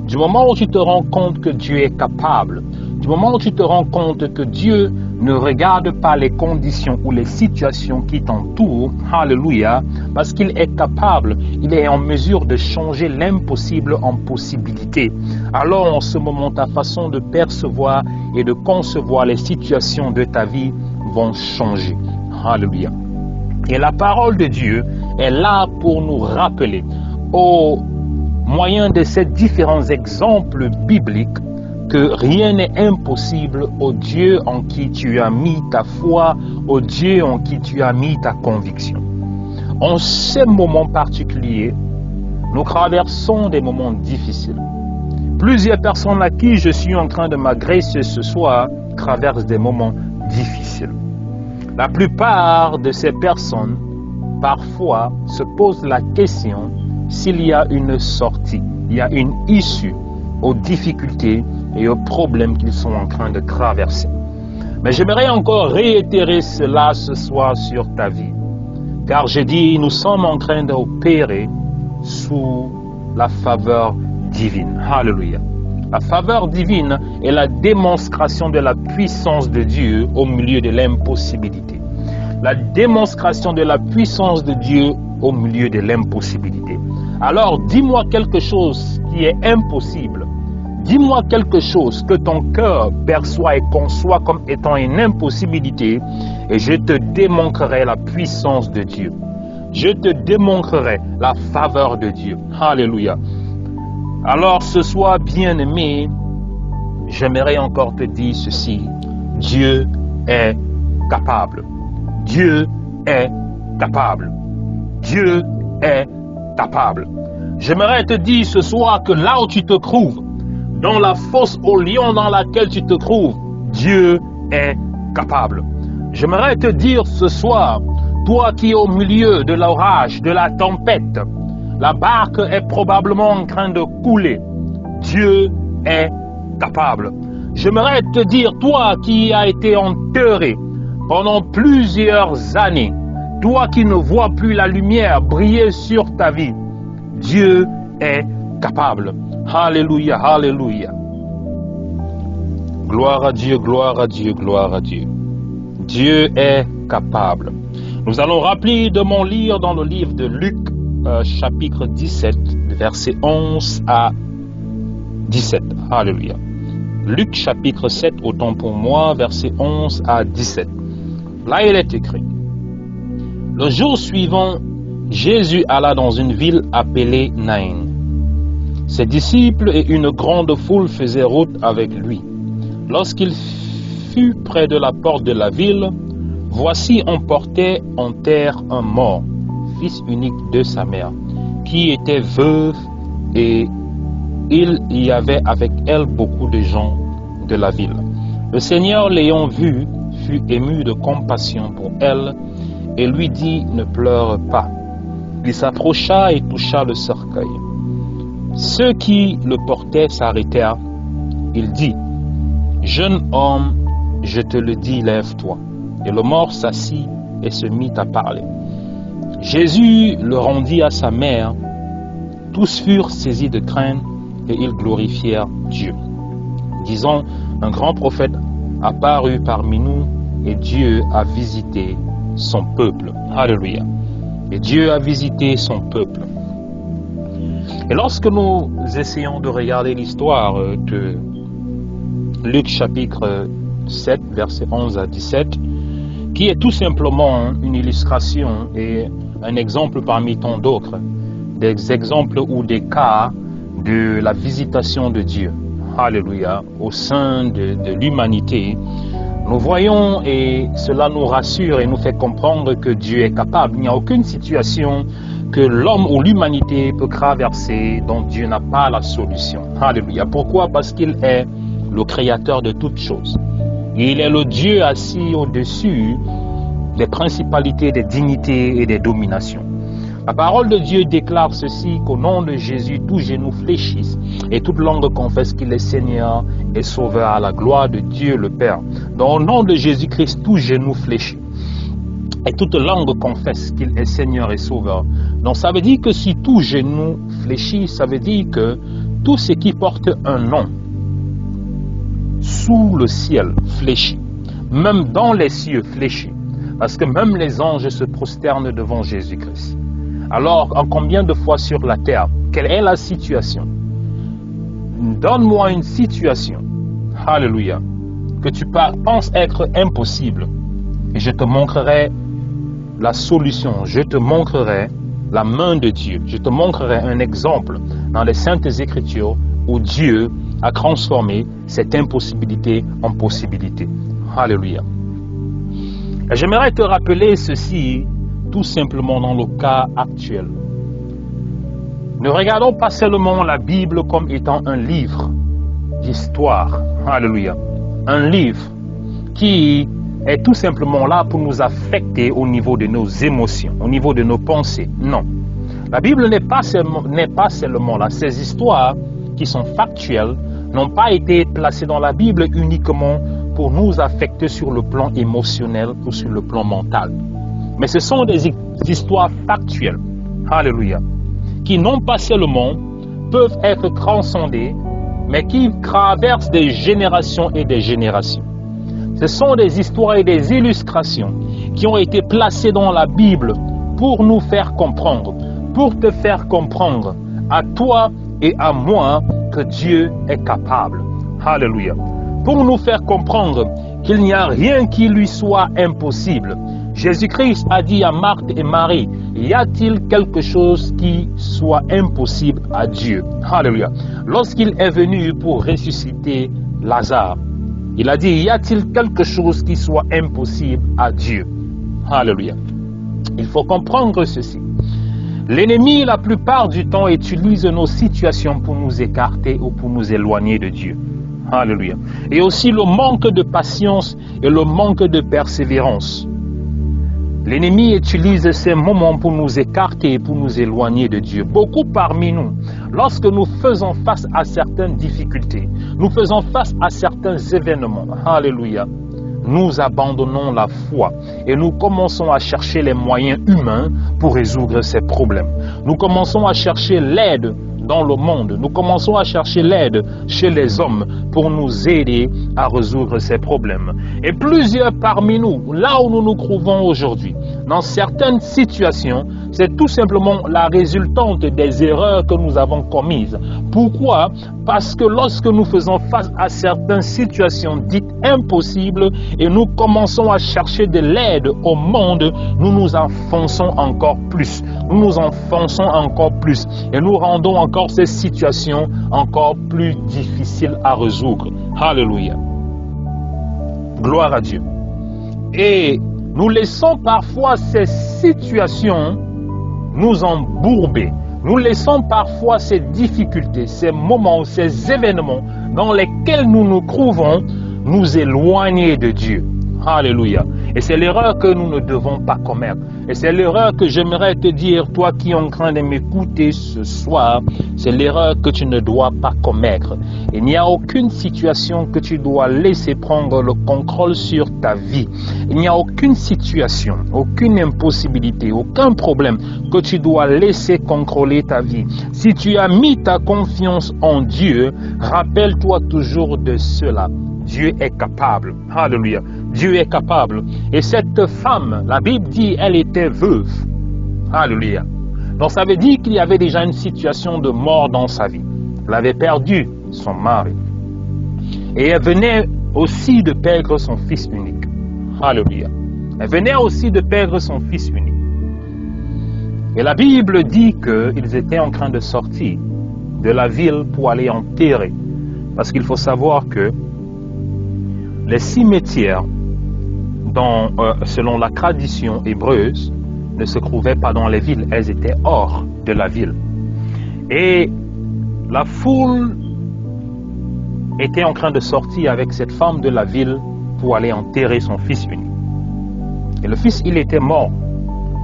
Du moment où tu te rends compte que Dieu est capable, du moment où tu te rends compte que Dieu ne regarde pas les conditions ou les situations qui t'entourent, alléluia, parce qu'il est capable, il est en mesure de changer l'impossible en possibilité. Alors en ce moment, ta façon de percevoir et de concevoir les situations de ta vie vont changer. Alléluia. Et la parole de Dieu est là pour nous rappeler, au moyen de ces différents exemples bibliques, que rien n'est impossible au Dieu en qui tu as mis ta foi, au Dieu en qui tu as mis ta conviction. En ces moments particuliers, nous traversons des moments difficiles. Plusieurs personnes à qui je suis en train de m'agresser ce soir traversent des moments difficiles. La plupart de ces personnes, parfois, se posent la question s'il y a une sortie, il y a une issue aux difficultés et aux problèmes qu'ils sont en train de traverser. Mais j'aimerais encore réitérer cela ce soir sur ta vie. Car je dis, nous sommes en train d'opérer sous la faveur divine. Alléluia. La faveur divine est la démonstration de la puissance de Dieu au milieu de l'impossibilité. La démonstration de la puissance de Dieu au milieu de l'impossibilité. Alors, dis-moi quelque chose qui est impossible. Dis-moi quelque chose que ton cœur perçoit et conçoit comme étant une impossibilité et je te démontrerai la puissance de Dieu. Je te démontrerai la faveur de Dieu. Alléluia. Alors ce soir, bien-aimé, j'aimerais encore te dire ceci. Dieu est capable. Dieu est capable. Dieu est capable. J'aimerais te dire ce soir que là où tu te trouves, dans la fosse au lion dans laquelle tu te trouves, Dieu est capable. J'aimerais te dire ce soir, toi qui es au milieu de l'orage, de la tempête, la barque est probablement en train de couler. Dieu est capable. J'aimerais te dire, toi qui as été enterré pendant plusieurs années, toi qui ne vois plus la lumière briller sur ta vie, Dieu est capable. Alléluia, alléluia. Gloire à Dieu, gloire à Dieu, gloire à Dieu. Dieu est capable. Nous allons rapidement lire dans le livre de Luc, chapitre 17, versets 11 à 17. Alléluia. Luc, chapitre 7, autant pour moi, versets 11 à 17. Là, il est écrit: le jour suivant, Jésus alla dans une ville appelée Naïn. Ses disciples et une grande foule faisaient route avec lui. Lorsqu'il fut près de la porte de la ville, voici on portait en terre un mort, fils unique de sa mère, qui était veuve, et il y avait avec elle beaucoup de gens de la ville. Le Seigneur, l'ayant vue, fut ému de compassion pour elle et lui dit: ne pleure pas. Il s'approcha et toucha le cercueil. Ceux qui le portaient s'arrêtèrent. Il dit: jeune homme, je te le dis, lève-toi. Et le mort s'assit et se mit à parler. Jésus le rendit à sa mère. Tous furent saisis de crainte et ils glorifièrent Dieu, disant: un grand prophète apparut parmi nous et Dieu a visité son peuple. Alléluia. Et Dieu a visité son peuple. Et lorsque nous essayons de regarder l'histoire de Luc chapitre 7, versets 11 à 17, qui est tout simplement une illustration et un exemple parmi tant d'autres, des exemples ou des cas de la visitation de Dieu, alléluia, au sein de l'humanité, nous voyons, et cela nous rassure et nous fait comprendre que Dieu est capable. Il n'y a aucune situation que l'homme ou l'humanité peut traverser dont Dieu n'a pas la solution. Alléluia. Pourquoi? Parce qu'il est le créateur de toutes choses. Il est le Dieu assis au-dessus des principalités, des dignités et des dominations. La parole de Dieu déclare ceci, qu'au nom de Jésus, tout genou fléchisse et toute langue confesse qu'il est Seigneur et Sauveur à la gloire de Dieu le Père. Dans le nom de Jésus-Christ, tout genou fléchit et toute langue confesse qu'il est Seigneur et Sauveur. Donc ça veut dire que si tout genou fléchit, ça veut dire que tout ce qui porte un nom sous le ciel fléchit, même dans les cieux fléchit, parce que même les anges se prosternent devant Jésus-Christ. Alors, en combien de fois sur la terre, quelle est la situation? Donne-moi une situation, alléluia, que tu penses être impossible, et je te montrerai la solution, je te montrerai la main de Dieu, je te montrerai un exemple dans les Saintes Écritures où Dieu a transformé cette impossibilité en possibilité. Alléluia. Et j'aimerais te rappeler ceci, tout simplement dans le cas actuel. Ne regardons pas seulement la Bible comme étant un livre d'histoire, alléluia, un livre qui est tout simplement là pour nous affecter au niveau de nos émotions, au niveau de nos pensées. Non, la Bible n'est pas seulement là. Ces histoires qui sont factuelles n'ont pas été placées dans la Bible uniquement pour nous affecter sur le plan émotionnel ou sur le plan mental. Mais ce sont des histoires factuelles, alléluia, qui non pas seulement peuvent être transcendées, mais qui traversent des générations et des générations. Ce sont des histoires et des illustrations qui ont été placées dans la Bible pour nous faire comprendre, pour te faire comprendre, à toi et à moi, que Dieu est capable. Alléluia. Pour nous faire comprendre qu'il n'y a rien qui lui soit impossible. Jésus-Christ a dit à Marthe et Marie: y a-t-il quelque chose qui soit impossible à Dieu? Alléluia. Lorsqu'il est venu pour ressusciter Lazare, il a dit: y a-t-il quelque chose qui soit impossible à Dieu? Alléluia. Il faut comprendre ceci. L'ennemi, la plupart du temps, utilise nos situations pour nous écarter ou pour nous éloigner de Dieu. Alléluia. Et aussi le manque de patience et le manque de persévérance. L'ennemi utilise ces moments pour nous écarter, pour nous éloigner de Dieu. Beaucoup parmi nous, lorsque nous faisons face à certaines difficultés, nous faisons face à certains événements, alléluia, nous abandonnons la foi et nous commençons à chercher les moyens humains pour résoudre ces problèmes. Nous commençons à chercher l'aide dans le monde. Nous commençons à chercher l'aide chez les hommes pour nous aider à résoudre ces problèmes. Et plusieurs parmi nous, là où nous nous trouvons aujourd'hui, dans certaines situations, c'est tout simplement la résultante des erreurs que nous avons commises. Pourquoi? Parce que lorsque nous faisons face à certaines situations dites impossibles et nous commençons à chercher de l'aide au monde, nous nous enfonçons encore plus. Nous nous enfonçons encore plus et nous rendons encore ces situations encore plus difficiles à résoudre. Alléluia. Gloire à Dieu. Et nous laissons parfois ces situations nous embourber. Nous laissons parfois ces difficultés, ces moments, ces événements dans lesquels nous nous trouvons nous éloigner de Dieu. Alléluia. Et c'est l'erreur que nous ne devons pas commettre. Et c'est l'erreur que j'aimerais te dire, toi qui es en train de m'écouter ce soir, c'est l'erreur que tu ne dois pas commettre. Il n'y a aucune situation que tu dois laisser prendre le contrôle sur ta vie. Il n'y a aucune situation, aucune impossibilité, aucun problème que tu dois laisser contrôler ta vie. Si tu as mis ta confiance en Dieu, rappelle-toi toujours de cela. Dieu est capable. Alléluia. Dieu est capable. Et cette femme, la Bible dit, elle était veuve. Alléluia. Donc ça veut dire qu'il y avait déjà une situation de mort dans sa vie. Elle avait perdu son mari. Et elle venait aussi de perdre son fils unique. Alléluia. Elle venait aussi de perdre son fils unique. Et la Bible dit qu'ils étaient en train de sortir de la ville pour aller enterrer. Parce qu'il faut savoir que les cimetières, selon la tradition hébreuse, ne se trouvaient pas dans les villes, elles étaient hors de la ville. Et la foule était en train de sortir avec cette femme de la ville pour aller enterrer son fils unique. Et le fils, il était mort.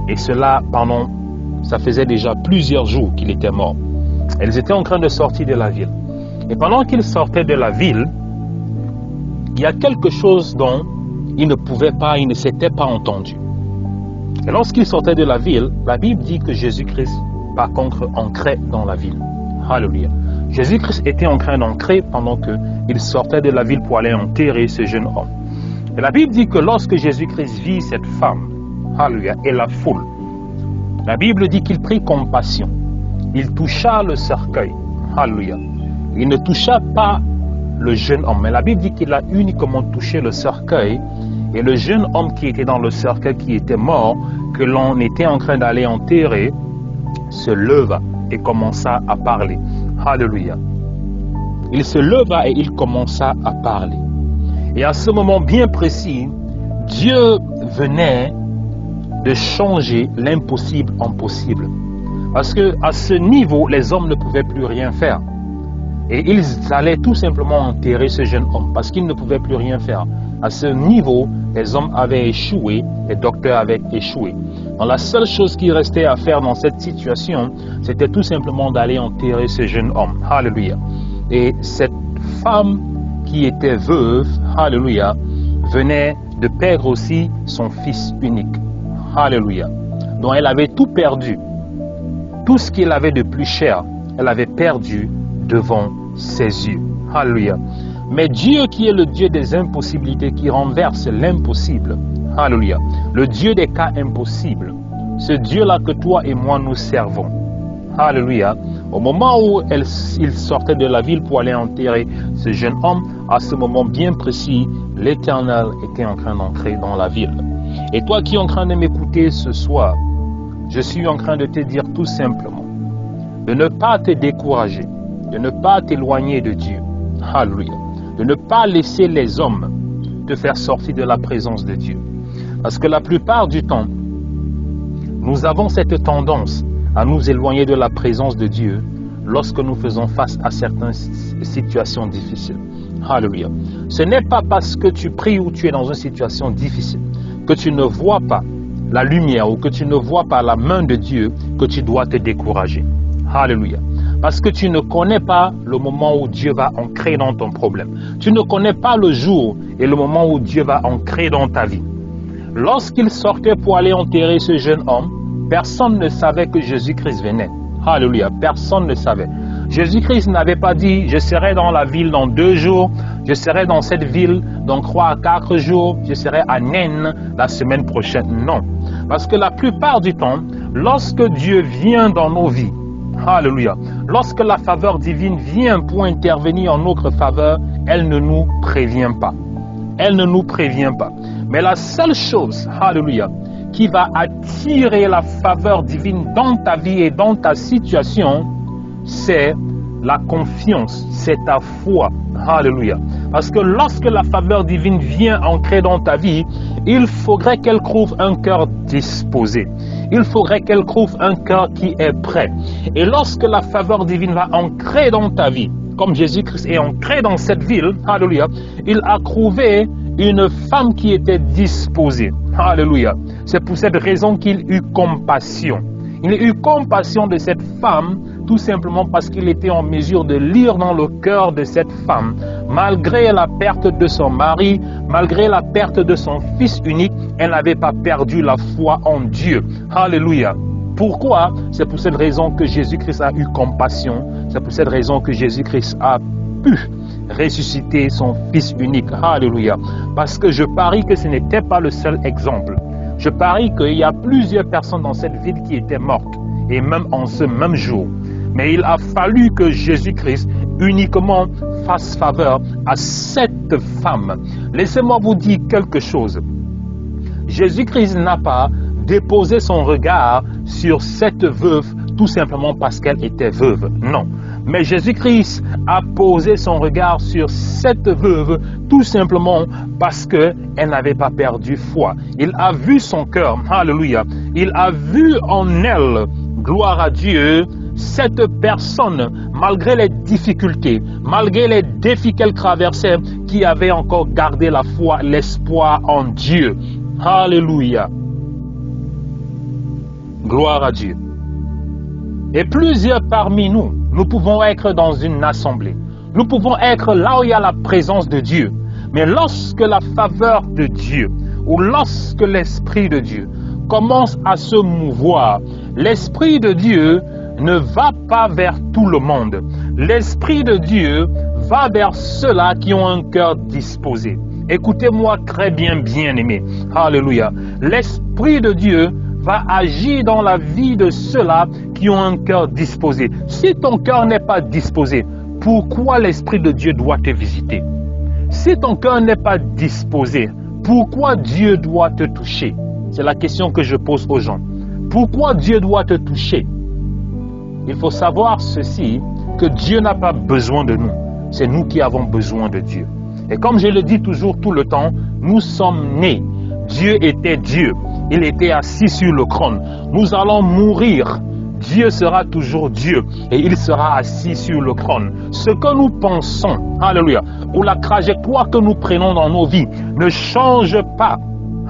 Et cela, ça faisait déjà plusieurs jours qu'il était mort. Elles étaient en train de sortir de la ville. Et pendant qu'ils sortaient de la ville, il y a quelque chose dont ils ne s'étaient pas entendus. Et lorsqu'ils sortaient de la ville, la Bible dit que Jésus-Christ, par contre, entrait dans la ville. Alléluia. Jésus-Christ était en train d'entrer pendant qu'il sortait de la ville pour aller enterrer ce jeune homme. Et la Bible dit que lorsque Jésus-Christ vit cette femme, alléluia, et la foule, la Bible dit qu'il prit compassion. Il toucha le cercueil. Alléluia. Il ne toucha pas le jeune homme. Mais la Bible dit qu'il a uniquement touché le cercueil. Et le jeune homme qui était dans le cercueil, qui était mort, que l'on était en train d'aller enterrer, se leva et commença à parler. Alléluia. Il se leva et il commença à parler. Et à ce moment bien précis, Dieu venait de changer l'impossible en possible. Parce que à ce niveau, les hommes ne pouvaient plus rien faire. Et ils allaient tout simplement enterrer ce jeune homme parce qu'ils ne pouvaient plus rien faire. À ce niveau, les hommes avaient échoué, les docteurs avaient échoué. Donc la seule chose qui restait à faire dans cette situation, c'était tout simplement d'aller enterrer ce jeune homme. Alléluia. Et cette femme qui était veuve, alléluia, venait de perdre aussi son fils unique. Alléluia. Donc elle avait tout perdu. Tout ce qu'elle avait de plus cher, elle avait perdu devant ses yeux. Alléluia. Mais Dieu qui est le Dieu des impossibilités, qui renverse l'impossible, alléluia, le Dieu des cas impossibles, ce Dieu-là que toi et moi nous servons, alléluia, au moment où il sortait de la ville pour aller enterrer ce jeune homme, à ce moment bien précis, l'Éternel était en train d'entrer dans la ville. Et toi qui es en train de m'écouter ce soir, je suis en train de te dire tout simplement de ne pas te décourager, de ne pas t'éloigner de Dieu. Alléluia. De ne pas laisser les hommes te faire sortir de la présence de Dieu. Parce que la plupart du temps, nous avons cette tendance à nous éloigner de la présence de Dieu lorsque nous faisons face à certaines situations difficiles. Alléluia. Ce n'est pas parce que tu pries ou tu es dans une situation difficile que tu ne vois pas la lumière ou que tu ne vois pas la main de Dieu que tu dois te décourager. Alléluia. Parce que tu ne connais pas le moment où Dieu va ancrer dans ton problème. Tu ne connais pas le jour et le moment où Dieu va ancrer dans ta vie. Lorsqu'il sortait pour aller enterrer ce jeune homme, personne ne savait que Jésus-Christ venait. Alléluia, personne ne savait. Jésus-Christ n'avait pas dit, je serai dans la ville dans 2 jours, je serai dans cette ville dans 3 à 4 jours, je serai à Nain la semaine prochaine. Non. Parce que la plupart du temps, lorsque Dieu vient dans nos vies, alléluia, lorsque la faveur divine vient pour intervenir en notre faveur, elle ne nous prévient pas. Elle ne nous prévient pas. Mais la seule chose, alléluia, qui va attirer la faveur divine dans ta vie et dans ta situation, c'est la confiance, c'est ta foi. Alléluia. Parce que lorsque la faveur divine vient ancrer dans ta vie, il faudrait qu'elle trouve un cœur disposé. Il faudrait qu'elle trouve un cœur qui est prêt. Et lorsque la faveur divine va ancrer dans ta vie, comme Jésus-Christ est ancré dans cette ville, alléluia, il a trouvé une femme qui était disposée. Alléluia. C'est pour cette raison qu'il eut compassion. Il eut compassion de cette femme, tout simplement parce qu'il était en mesure de lire dans le cœur de cette femme, malgré la perte de son mari, malgré la perte de son fils unique, elle n'avait pas perdu la foi en Dieu. Alléluia. Pourquoi? C'est pour cette raison que Jésus-Christ a eu compassion. C'est pour cette raison que Jésus-Christ a pu ressusciter son fils unique. Alléluia. Parce que je parie que ce n'était pas le seul exemple. Je parie qu'il y a plusieurs personnes dans cette ville qui étaient mortes, et même en ce même jour. Mais il a fallu que Jésus-Christ uniquement fasse faveur à cette femme. Laissez-moi vous dire quelque chose. Jésus-Christ n'a pas déposé son regard sur cette veuve tout simplement parce qu'elle était veuve. Non. Mais Jésus-Christ a posé son regard sur cette veuve tout simplement parce qu'elle n'avait pas perdu foi. Il a vu son cœur, alléluia. Il a vu en elle, gloire à Dieu, cette personne, malgré les difficultés, malgré les défis qu'elle traversait, qui avait encore gardé la foi, l'espoir en Dieu. Alléluia. Gloire à Dieu. Et plusieurs parmi nous, nous pouvons être dans une assemblée. Nous pouvons être là où il y a la présence de Dieu. Mais lorsque la faveur de Dieu, ou lorsque l'Esprit de Dieu commence à se mouvoir, l'Esprit de Dieu ne va pas vers tout le monde. L'Esprit de Dieu va vers ceux-là qui ont un cœur disposé. Écoutez-moi très bien, bien-aimés. Alléluia. L'Esprit de Dieu va agir dans la vie de ceux-là qui ont un cœur disposé. Si ton cœur n'est pas disposé, pourquoi l'Esprit de Dieu doit te visiter? Si ton cœur n'est pas disposé, pourquoi Dieu doit te toucher? C'est la question que je pose aux gens. Pourquoi Dieu doit te toucher? Il faut savoir ceci, que Dieu n'a pas besoin de nous. C'est nous qui avons besoin de Dieu. Et comme je le dis toujours tout le temps, nous sommes nés. Dieu était Dieu. Il était assis sur le trône. Nous allons mourir. Dieu sera toujours Dieu et il sera assis sur le trône. Ce que nous pensons, alléluia, ou la trajectoire que nous prenons dans nos vies ne change pas,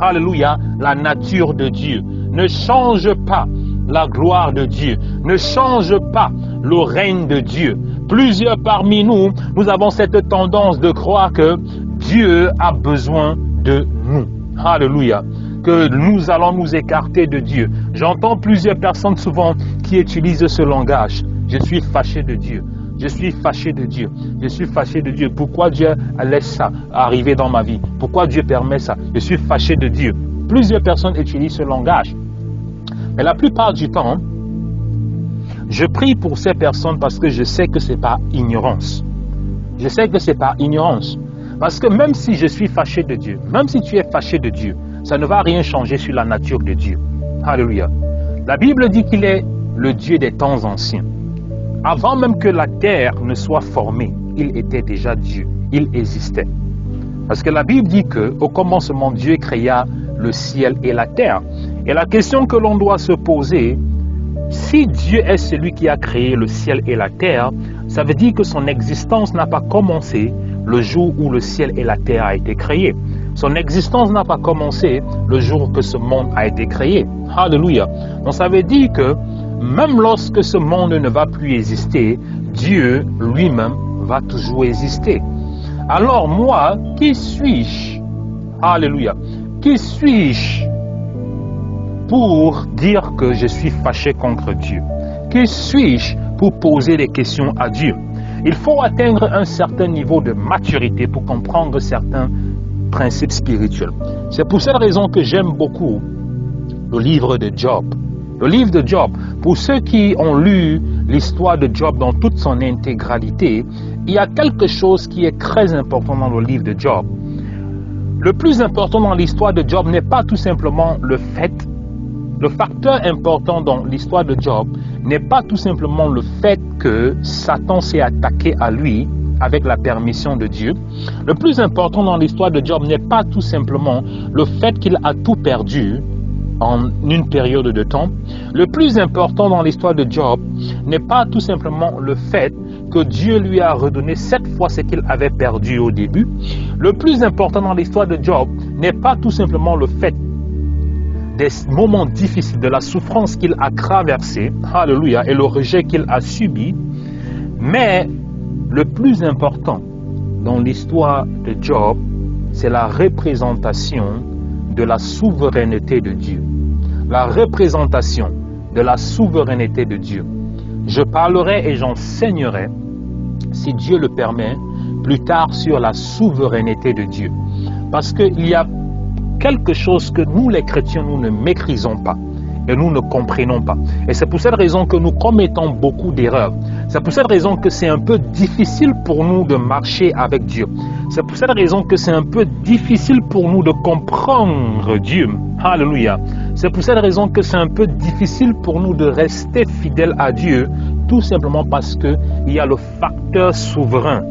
alléluia, la nature de Dieu. Ne change pas la gloire de Dieu. Ne change pas le règne de Dieu. Plusieurs parmi nous, nous avons cette tendance de croire que Dieu a besoin de nous. Alléluia. Que nous allons nous écarter de Dieu. J'entends plusieurs personnes souvent qui utilisent ce langage. Je suis fâché de Dieu. Je suis fâché de Dieu. Je suis fâché de Dieu. Pourquoi Dieu laisse ça arriver dans ma vie? Pourquoi Dieu permet ça? Je suis fâché de Dieu. Plusieurs personnes utilisent ce langage. Mais la plupart du temps, je prie pour ces personnes parce que je sais que c'est par ignorance. Je sais que c'est par ignorance. Parce que même si je suis fâché de Dieu, même si tu es fâché de Dieu, ça ne va rien changer sur la nature de Dieu. Alléluia. La Bible dit qu'il est le Dieu des temps anciens. Avant même que la terre ne soit formée, il était déjà Dieu. Il existait. Parce que la Bible dit qu'au commencement, Dieu créa le ciel et la terre. Et la question que l'on doit se poser, si Dieu est celui qui a créé le ciel et la terre, ça veut dire que son existence n'a pas commencé le jour où le ciel et la terre a été créés. Son existence n'a pas commencé le jour que ce monde a été créé. Alléluia. Donc ça veut dire que même lorsque ce monde ne va plus exister, Dieu lui-même va toujours exister. Alors moi, qui suis-je? Alléluia. Qui suis-je pour dire que je suis fâché contre Dieu? Qui suis-je pour poser des questions à Dieu? Il faut atteindre un certain niveau de maturité pour comprendre certains principes spirituels. C'est pour cette raison que j'aime beaucoup le livre de Job. Le livre de Job, pour ceux qui ont lu l'histoire de Job dans toute son intégralité, il y a quelque chose qui est très important dans le livre de Job. Le plus important dans l'histoire de Job n'est pas tout simplement le facteur important dans l'histoire de Job n'est pas tout simplement le fait que Satan s'est attaqué à lui avec la permission de Dieu. Le plus important dans l'histoire de Job n'est pas tout simplement le fait qu'il a tout perdu en une période de temps. Le plus important dans l'histoire de Job n'est pas tout simplement le fait que Dieu lui a redonné 7 fois ce qu'il avait perdu au début. Le plus important dans l'histoire de Job n'est pas tout simplement le fait des moments difficiles, de la souffrance qu'il a traversée, alléluia, et le rejet qu'il a subi, mais le plus important dans l'histoire de Job, c'est la représentation de la souveraineté de Dieu. La représentation de la souveraineté de Dieu. Je parlerai et j'enseignerai, si Dieu le permet, plus tard sur la souveraineté de Dieu. Parce qu'il y a quelque chose que nous les chrétiens, nous ne maîtrisons pas et nous ne comprenons pas. Et c'est pour cette raison que nous commettons beaucoup d'erreurs. C'est pour cette raison que c'est un peu difficile pour nous de marcher avec Dieu. C'est pour cette raison que c'est un peu difficile pour nous de comprendre Dieu. Alléluia. C'est pour cette raison que c'est un peu difficile pour nous de rester fidèles à Dieu, tout simplement parce qu'il y a le facteur souverain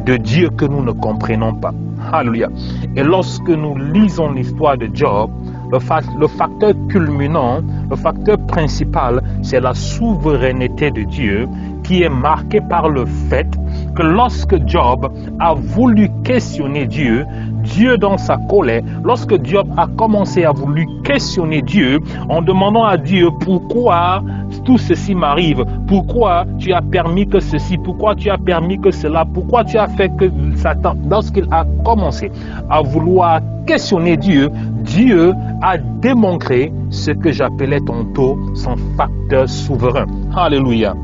de Dieu que nous ne comprenons pas. Alléluia. Et lorsque nous lisons l'histoire de Job, le facteur culminant, le facteur principal, c'est la souveraineté de Dieu qui est marquée par le fait que lorsque Job a voulu questionner Dieu, Dieu dans sa colère, lorsque Job a commencé à vouloir questionner Dieu en demandant à Dieu pourquoi tout ceci m'arrive, pourquoi tu as permis que ceci, pourquoi tu as permis que cela, pourquoi tu as fait que Satan, lorsqu'il a commencé à vouloir questionner Dieu, Dieu a démontré ce que j'appelais tantôt son facteur souverain. Alléluia.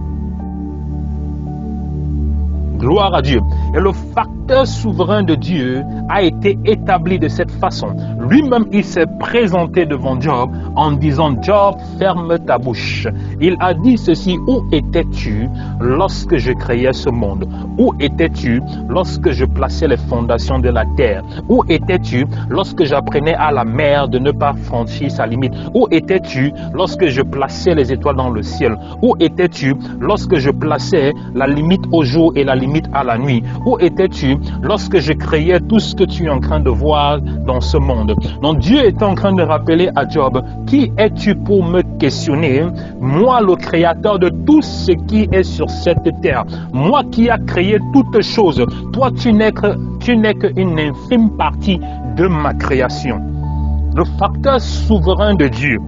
Gloire à Dieu. Et le facteur souverain de Dieu a été établi de cette façon. Lui-même, il s'est présenté devant Job en disant, Job, ferme ta bouche. Il a dit ceci, où étais-tu lorsque je créais ce monde? Où étais-tu lorsque je plaçais les fondations de la terre? Où étais-tu lorsque j'apprenais à la mer de ne pas franchir sa limite? Où étais-tu lorsque je plaçais les étoiles dans le ciel? Où étais-tu lorsque je plaçais la limite au jour et la limite à la nuit? Où étais-tu lorsque je créais tout ce que tu es en train de voir dans ce monde? Donc Dieu est en train de rappeler à Job, qui es-tu pour me questionner? Moi, le créateur de tout ce qui est sur cette terre. Moi qui a créé toutes choses. Toi, tu n'es qu'une infime partie de ma création. Le facteur souverain de Dieu.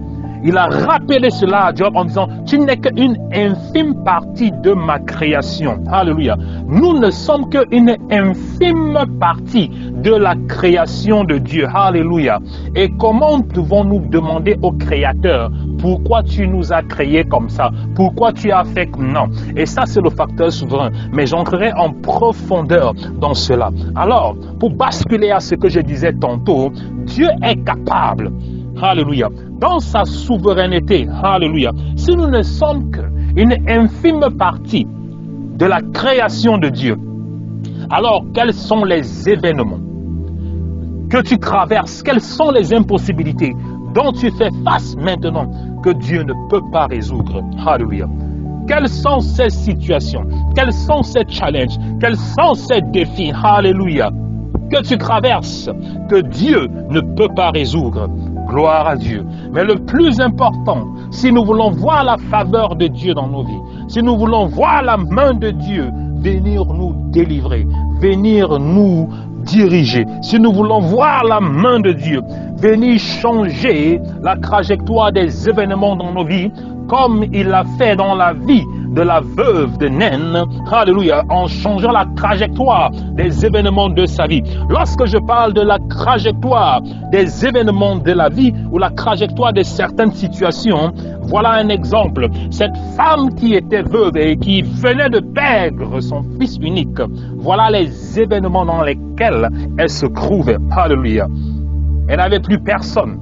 Il a rappelé cela à Job en disant, tu n'es qu'une infime partie de ma création. Alléluia. Nous ne sommes qu'une infime partie de la création de Dieu. Alléluia. Et comment devons-nous demander au Créateur, pourquoi tu nous as créés comme ça? Pourquoi tu as fait non? Et ça, c'est le facteur souverain. Mais j'entrerai en profondeur dans cela. Alors, pour basculer à ce que je disais tantôt, Dieu est capable. Alléluia. Dans sa souveraineté, alléluia. Si nous ne sommes qu'une infime partie de la création de Dieu, alors quels sont les événements que tu traverses? Quelles sont les impossibilités dont tu fais face maintenant que Dieu ne peut pas résoudre? Alléluia. Quelles sont ces situations? Quels sont ces challenges? Quels sont ces défis? Alléluia. Que tu traverses, que Dieu ne peut pas résoudre. Gloire à Dieu. Mais le plus important, si nous voulons voir la faveur de Dieu dans nos vies, si nous voulons voir la main de Dieu venir nous délivrer, venir nous diriger, si nous voulons voir la main de Dieu venir changer la trajectoire des événements dans nos vies, comme il l'a fait dans la vie de la veuve de Nain, alléluia, en changeant la trajectoire des événements de sa vie. Lorsque je parle de la trajectoire des événements de la vie ou la trajectoire de certaines situations, voilà un exemple. Cette femme qui était veuve et qui venait de perdre son fils unique, voilà les événements dans lesquels elle se trouvait, alléluia. Elle n'avait plus personne.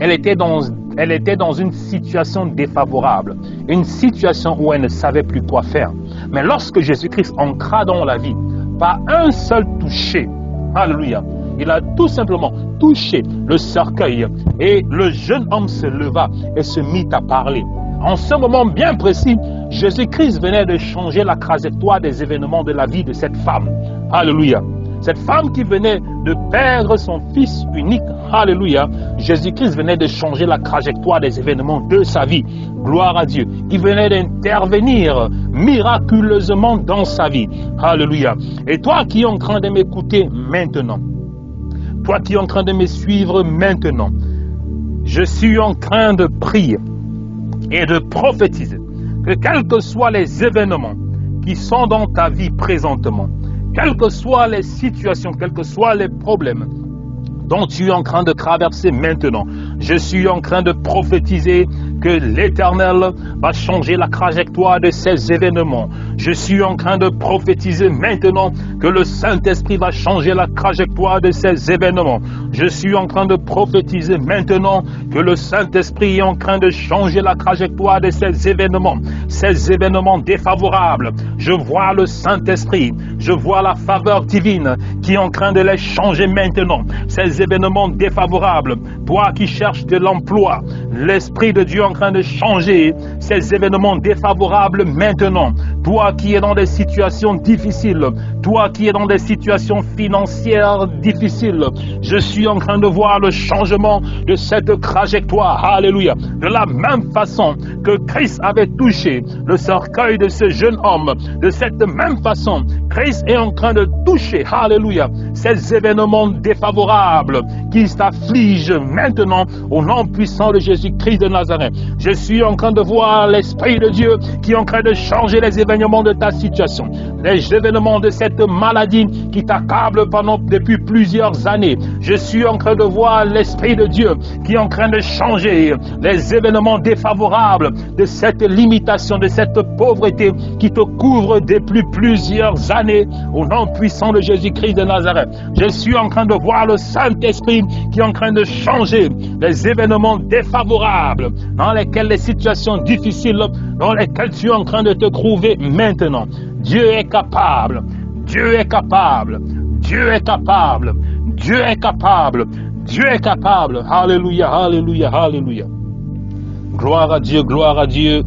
Elle était dans une situation défavorable, une situation où elle ne savait plus quoi faire. Mais lorsque Jésus-Christ entra dans la vie, par un seul toucher, alléluia, il a tout simplement touché le cercueil et le jeune homme se leva et se mit à parler. En ce moment bien précis, Jésus-Christ venait de changer la trajectoire des événements de la vie de cette femme. Alléluia. Cette femme qui venait de perdre son fils unique, alléluia, Jésus-Christ venait de changer la trajectoire des événements de sa vie. Gloire à Dieu. Il venait d'intervenir miraculeusement dans sa vie. Alléluia. Et toi qui es en train de m'écouter maintenant, toi qui es en train de me suivre maintenant, je suis en train de prier et de prophétiser que quels que soient les événements qui sont dans ta vie présentement, quelles que soient les situations, quels que soient les problèmes dont tu es en train de traverser maintenant, je suis en train de prophétiser que l'Éternel va changer la trajectoire de ces événements. Je suis en train de prophétiser maintenant que le Saint-Esprit va changer la trajectoire de ces événements. Je suis en train de prophétiser maintenant que le Saint-Esprit est en train de changer la trajectoire de ces événements défavorables. Je vois le Saint-Esprit, je vois la faveur divine qui est en train de les changer maintenant. Ces événements défavorables, toi qui cherches de l'emploi, l'Esprit de Dieu est en train de changer ces événements défavorables maintenant. Toi qui es dans des situations difficiles, toi qui es dans des situations financières difficiles, je suis en train de voir le changement de cette trajectoire. Alléluia. De la même façon que Christ avait touché le cercueil de ce jeune homme, de cette même façon, Christ est en train de toucher, alléluia, ces événements défavorables qui t'affligent maintenant au nom puissant de Jésus-Christ de Nazareth. Je suis en train de voir l'Esprit de Dieu qui est en train de changer les événements de ta situation, les événements de cette maladie qui t'accable depuis plusieurs années. Je suis en train de voir l'Esprit de Dieu qui est en train de changer les événements défavorables de cette limitation, de cette pauvreté qui te couvre depuis plusieurs années au nom puissant de Jésus-Christ de Nazareth. Je suis en train de voir le Saint-Esprit qui est en train de changer les événements défavorables dans lesquels les situations difficiles dans lesquelles tu es en train de te trouver maintenant. Dieu est capable, Dieu est capable, Dieu est capable, Dieu est capable, Dieu est capable. Alléluia, alléluia, alléluia. Gloire à Dieu, gloire à Dieu.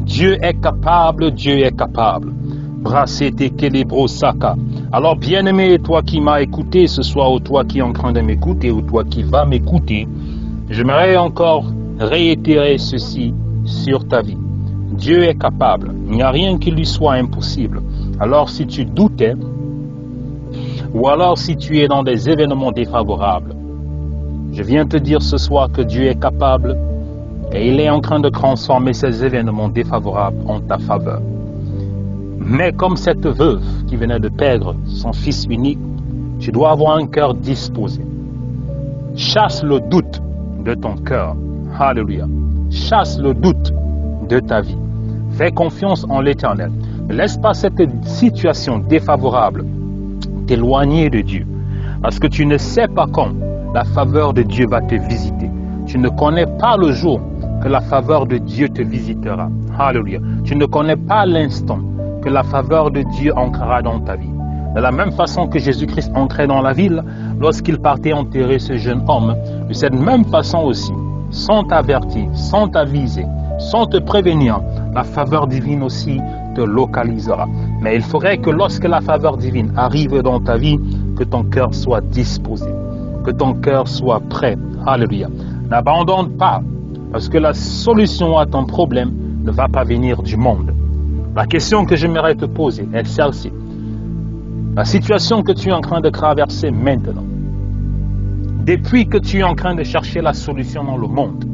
Dieu est capable, Dieu est capable. Brassete kelebro saka. Alors bien-aimé, toi qui m'as écouté ce soir, ou toi qui es en train de m'écouter, ou toi qui vas m'écouter, j'aimerais encore réitérer ceci sur ta vie. Dieu est capable. Il n'y a rien qui lui soit impossible. Alors si tu doutais, ou alors si tu es dans des événements défavorables, je viens te dire ce soir que Dieu est capable et il est en train de transformer ces événements défavorables en ta faveur. Mais comme cette veuve qui venait de perdre son fils unique, tu dois avoir un cœur disposé. Chasse le doute de ton cœur. Alléluia. Chasse le doute de ta vie. Fais confiance en l'Éternel. Ne laisse pas cette situation défavorable t'éloigner de Dieu. Parce que tu ne sais pas quand la faveur de Dieu va te visiter. Tu ne connais pas le jour que la faveur de Dieu te visitera. Alléluia. Tu ne connais pas l'instant que la faveur de Dieu entrera dans ta vie. De la même façon que Jésus-Christ entrait dans la ville, lorsqu'il partait enterrer ce jeune homme, de cette même façon aussi, sans t'avertir, sans t'aviser, sans te prévenir, la faveur divine aussi te localisera. Mais il faudrait que lorsque la faveur divine arrive dans ta vie, que ton cœur soit disposé, que ton cœur soit prêt. Alléluia. N'abandonne pas, parce que la solution à ton problème ne va pas venir du monde. La question que j'aimerais te poser est celle-ci. La situation que tu es en train de traverser maintenant, depuis que tu es en train de chercher la solution dans le monde,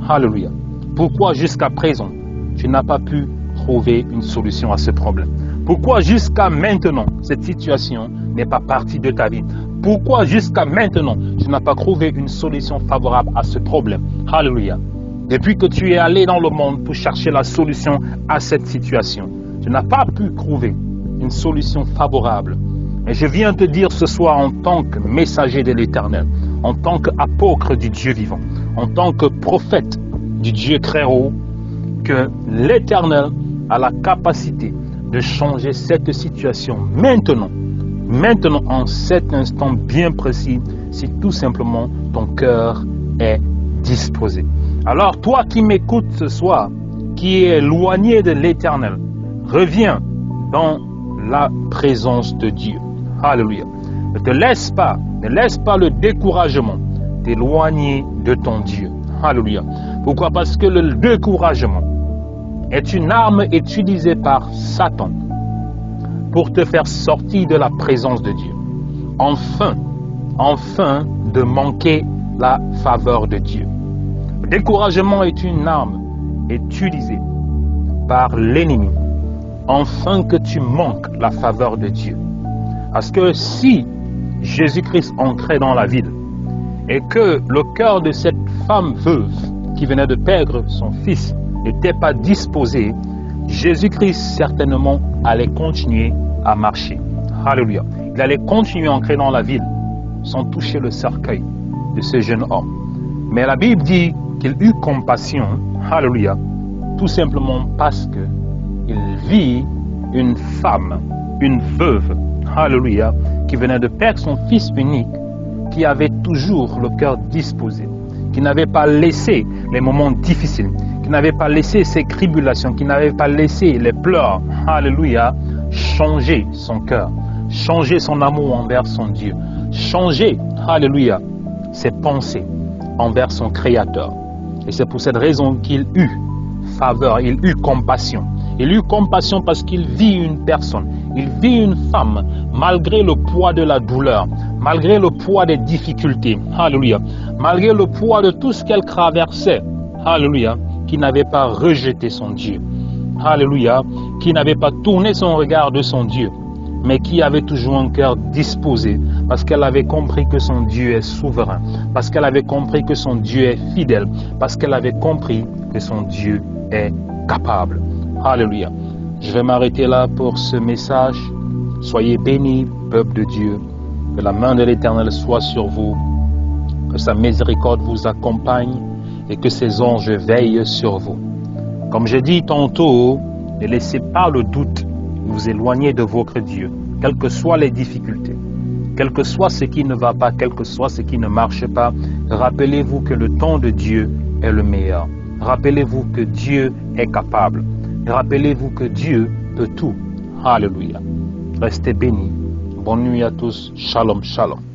alléluia, pourquoi jusqu'à présent tu n'as pas pu trouver une solution à ce problème? Pourquoi jusqu'à maintenant, cette situation n'est pas partie de ta vie? Pourquoi jusqu'à maintenant, tu n'as pas trouvé une solution favorable à ce problème? Alléluia. Depuis que tu es allé dans le monde pour chercher la solution à cette situation, tu n'as pas pu trouver une solution favorable. Et je viens te dire ce soir en tant que messager de l'Éternel, en tant qu'apôtre du Dieu vivant, en tant que prophète du Dieu très haut, que l'Éternel a la capacité de changer cette situation maintenant, en cet instant bien précis, si tout simplement ton cœur est disposé. Alors toi qui m'écoutes ce soir, qui est éloigné de l'Éternel, reviens dans la présence de Dieu. Alléluia. Ne laisse pas le découragement t'éloigner de ton Dieu. Alléluia. Pourquoi? Parce que le découragement est une arme utilisée par Satan pour te faire sortir de la présence de Dieu. Enfin de manquer la faveur de Dieu. Le découragement est une arme utilisée par l'ennemi afin que tu manques la faveur de Dieu. Parce que si Jésus-Christ entrait dans la ville et que le cœur de cette femme veuve qui venait de perdre son fils n'était pas disposé, Jésus-Christ certainement allait continuer à marcher. Alléluia. Il allait continuer à entrer dans la ville sans toucher le cercueil de ce jeune homme. Mais la Bible dit qu'il eut compassion, alléluia, tout simplement parce qu'il vit une femme, une veuve, alléluia, qui venait de perdre son fils unique, qui avait toujours le cœur disposé, qui n'avait pas laissé les moments difficiles, qui n'avait pas laissé ses tribulations, qui n'avait pas laissé les pleurs, alléluia, changer son cœur, changer son amour envers son Dieu, changer, alléluia, ses pensées envers son Créateur. Et c'est pour cette raison qu'il eut faveur, il eut compassion. Il eut compassion parce qu'il vit une personne, il vit une femme, malgré le poids de la douleur, malgré le poids des difficultés, alléluia, malgré le poids de tout ce qu'elle traversait, alléluia, qui n'avait pas rejeté son Dieu, alléluia, qui n'avait pas tourné son regard de son Dieu, mais qui avait toujours un cœur disposé, parce qu'elle avait compris que son Dieu est souverain, parce qu'elle avait compris que son Dieu est fidèle, parce qu'elle avait compris que son Dieu est capable. Alléluia. Je vais m'arrêter là pour ce message. Soyez bénis, peuple de Dieu. Que la main de l'Éternel soit sur vous, que sa miséricorde vous accompagne et que ses anges veillent sur vous. Comme je dis tantôt, ne laissez pas le doute vous éloigner de votre Dieu, quelles que soient les difficultés, quel que soit ce qui ne va pas, quel que soit ce qui ne marche pas. Rappelez-vous que le temps de Dieu est le meilleur. Rappelez-vous que Dieu est capable. Rappelez-vous que Dieu peut tout. Alléluia. Restez bénis. Bonne nuit à tous. Shalom, shalom.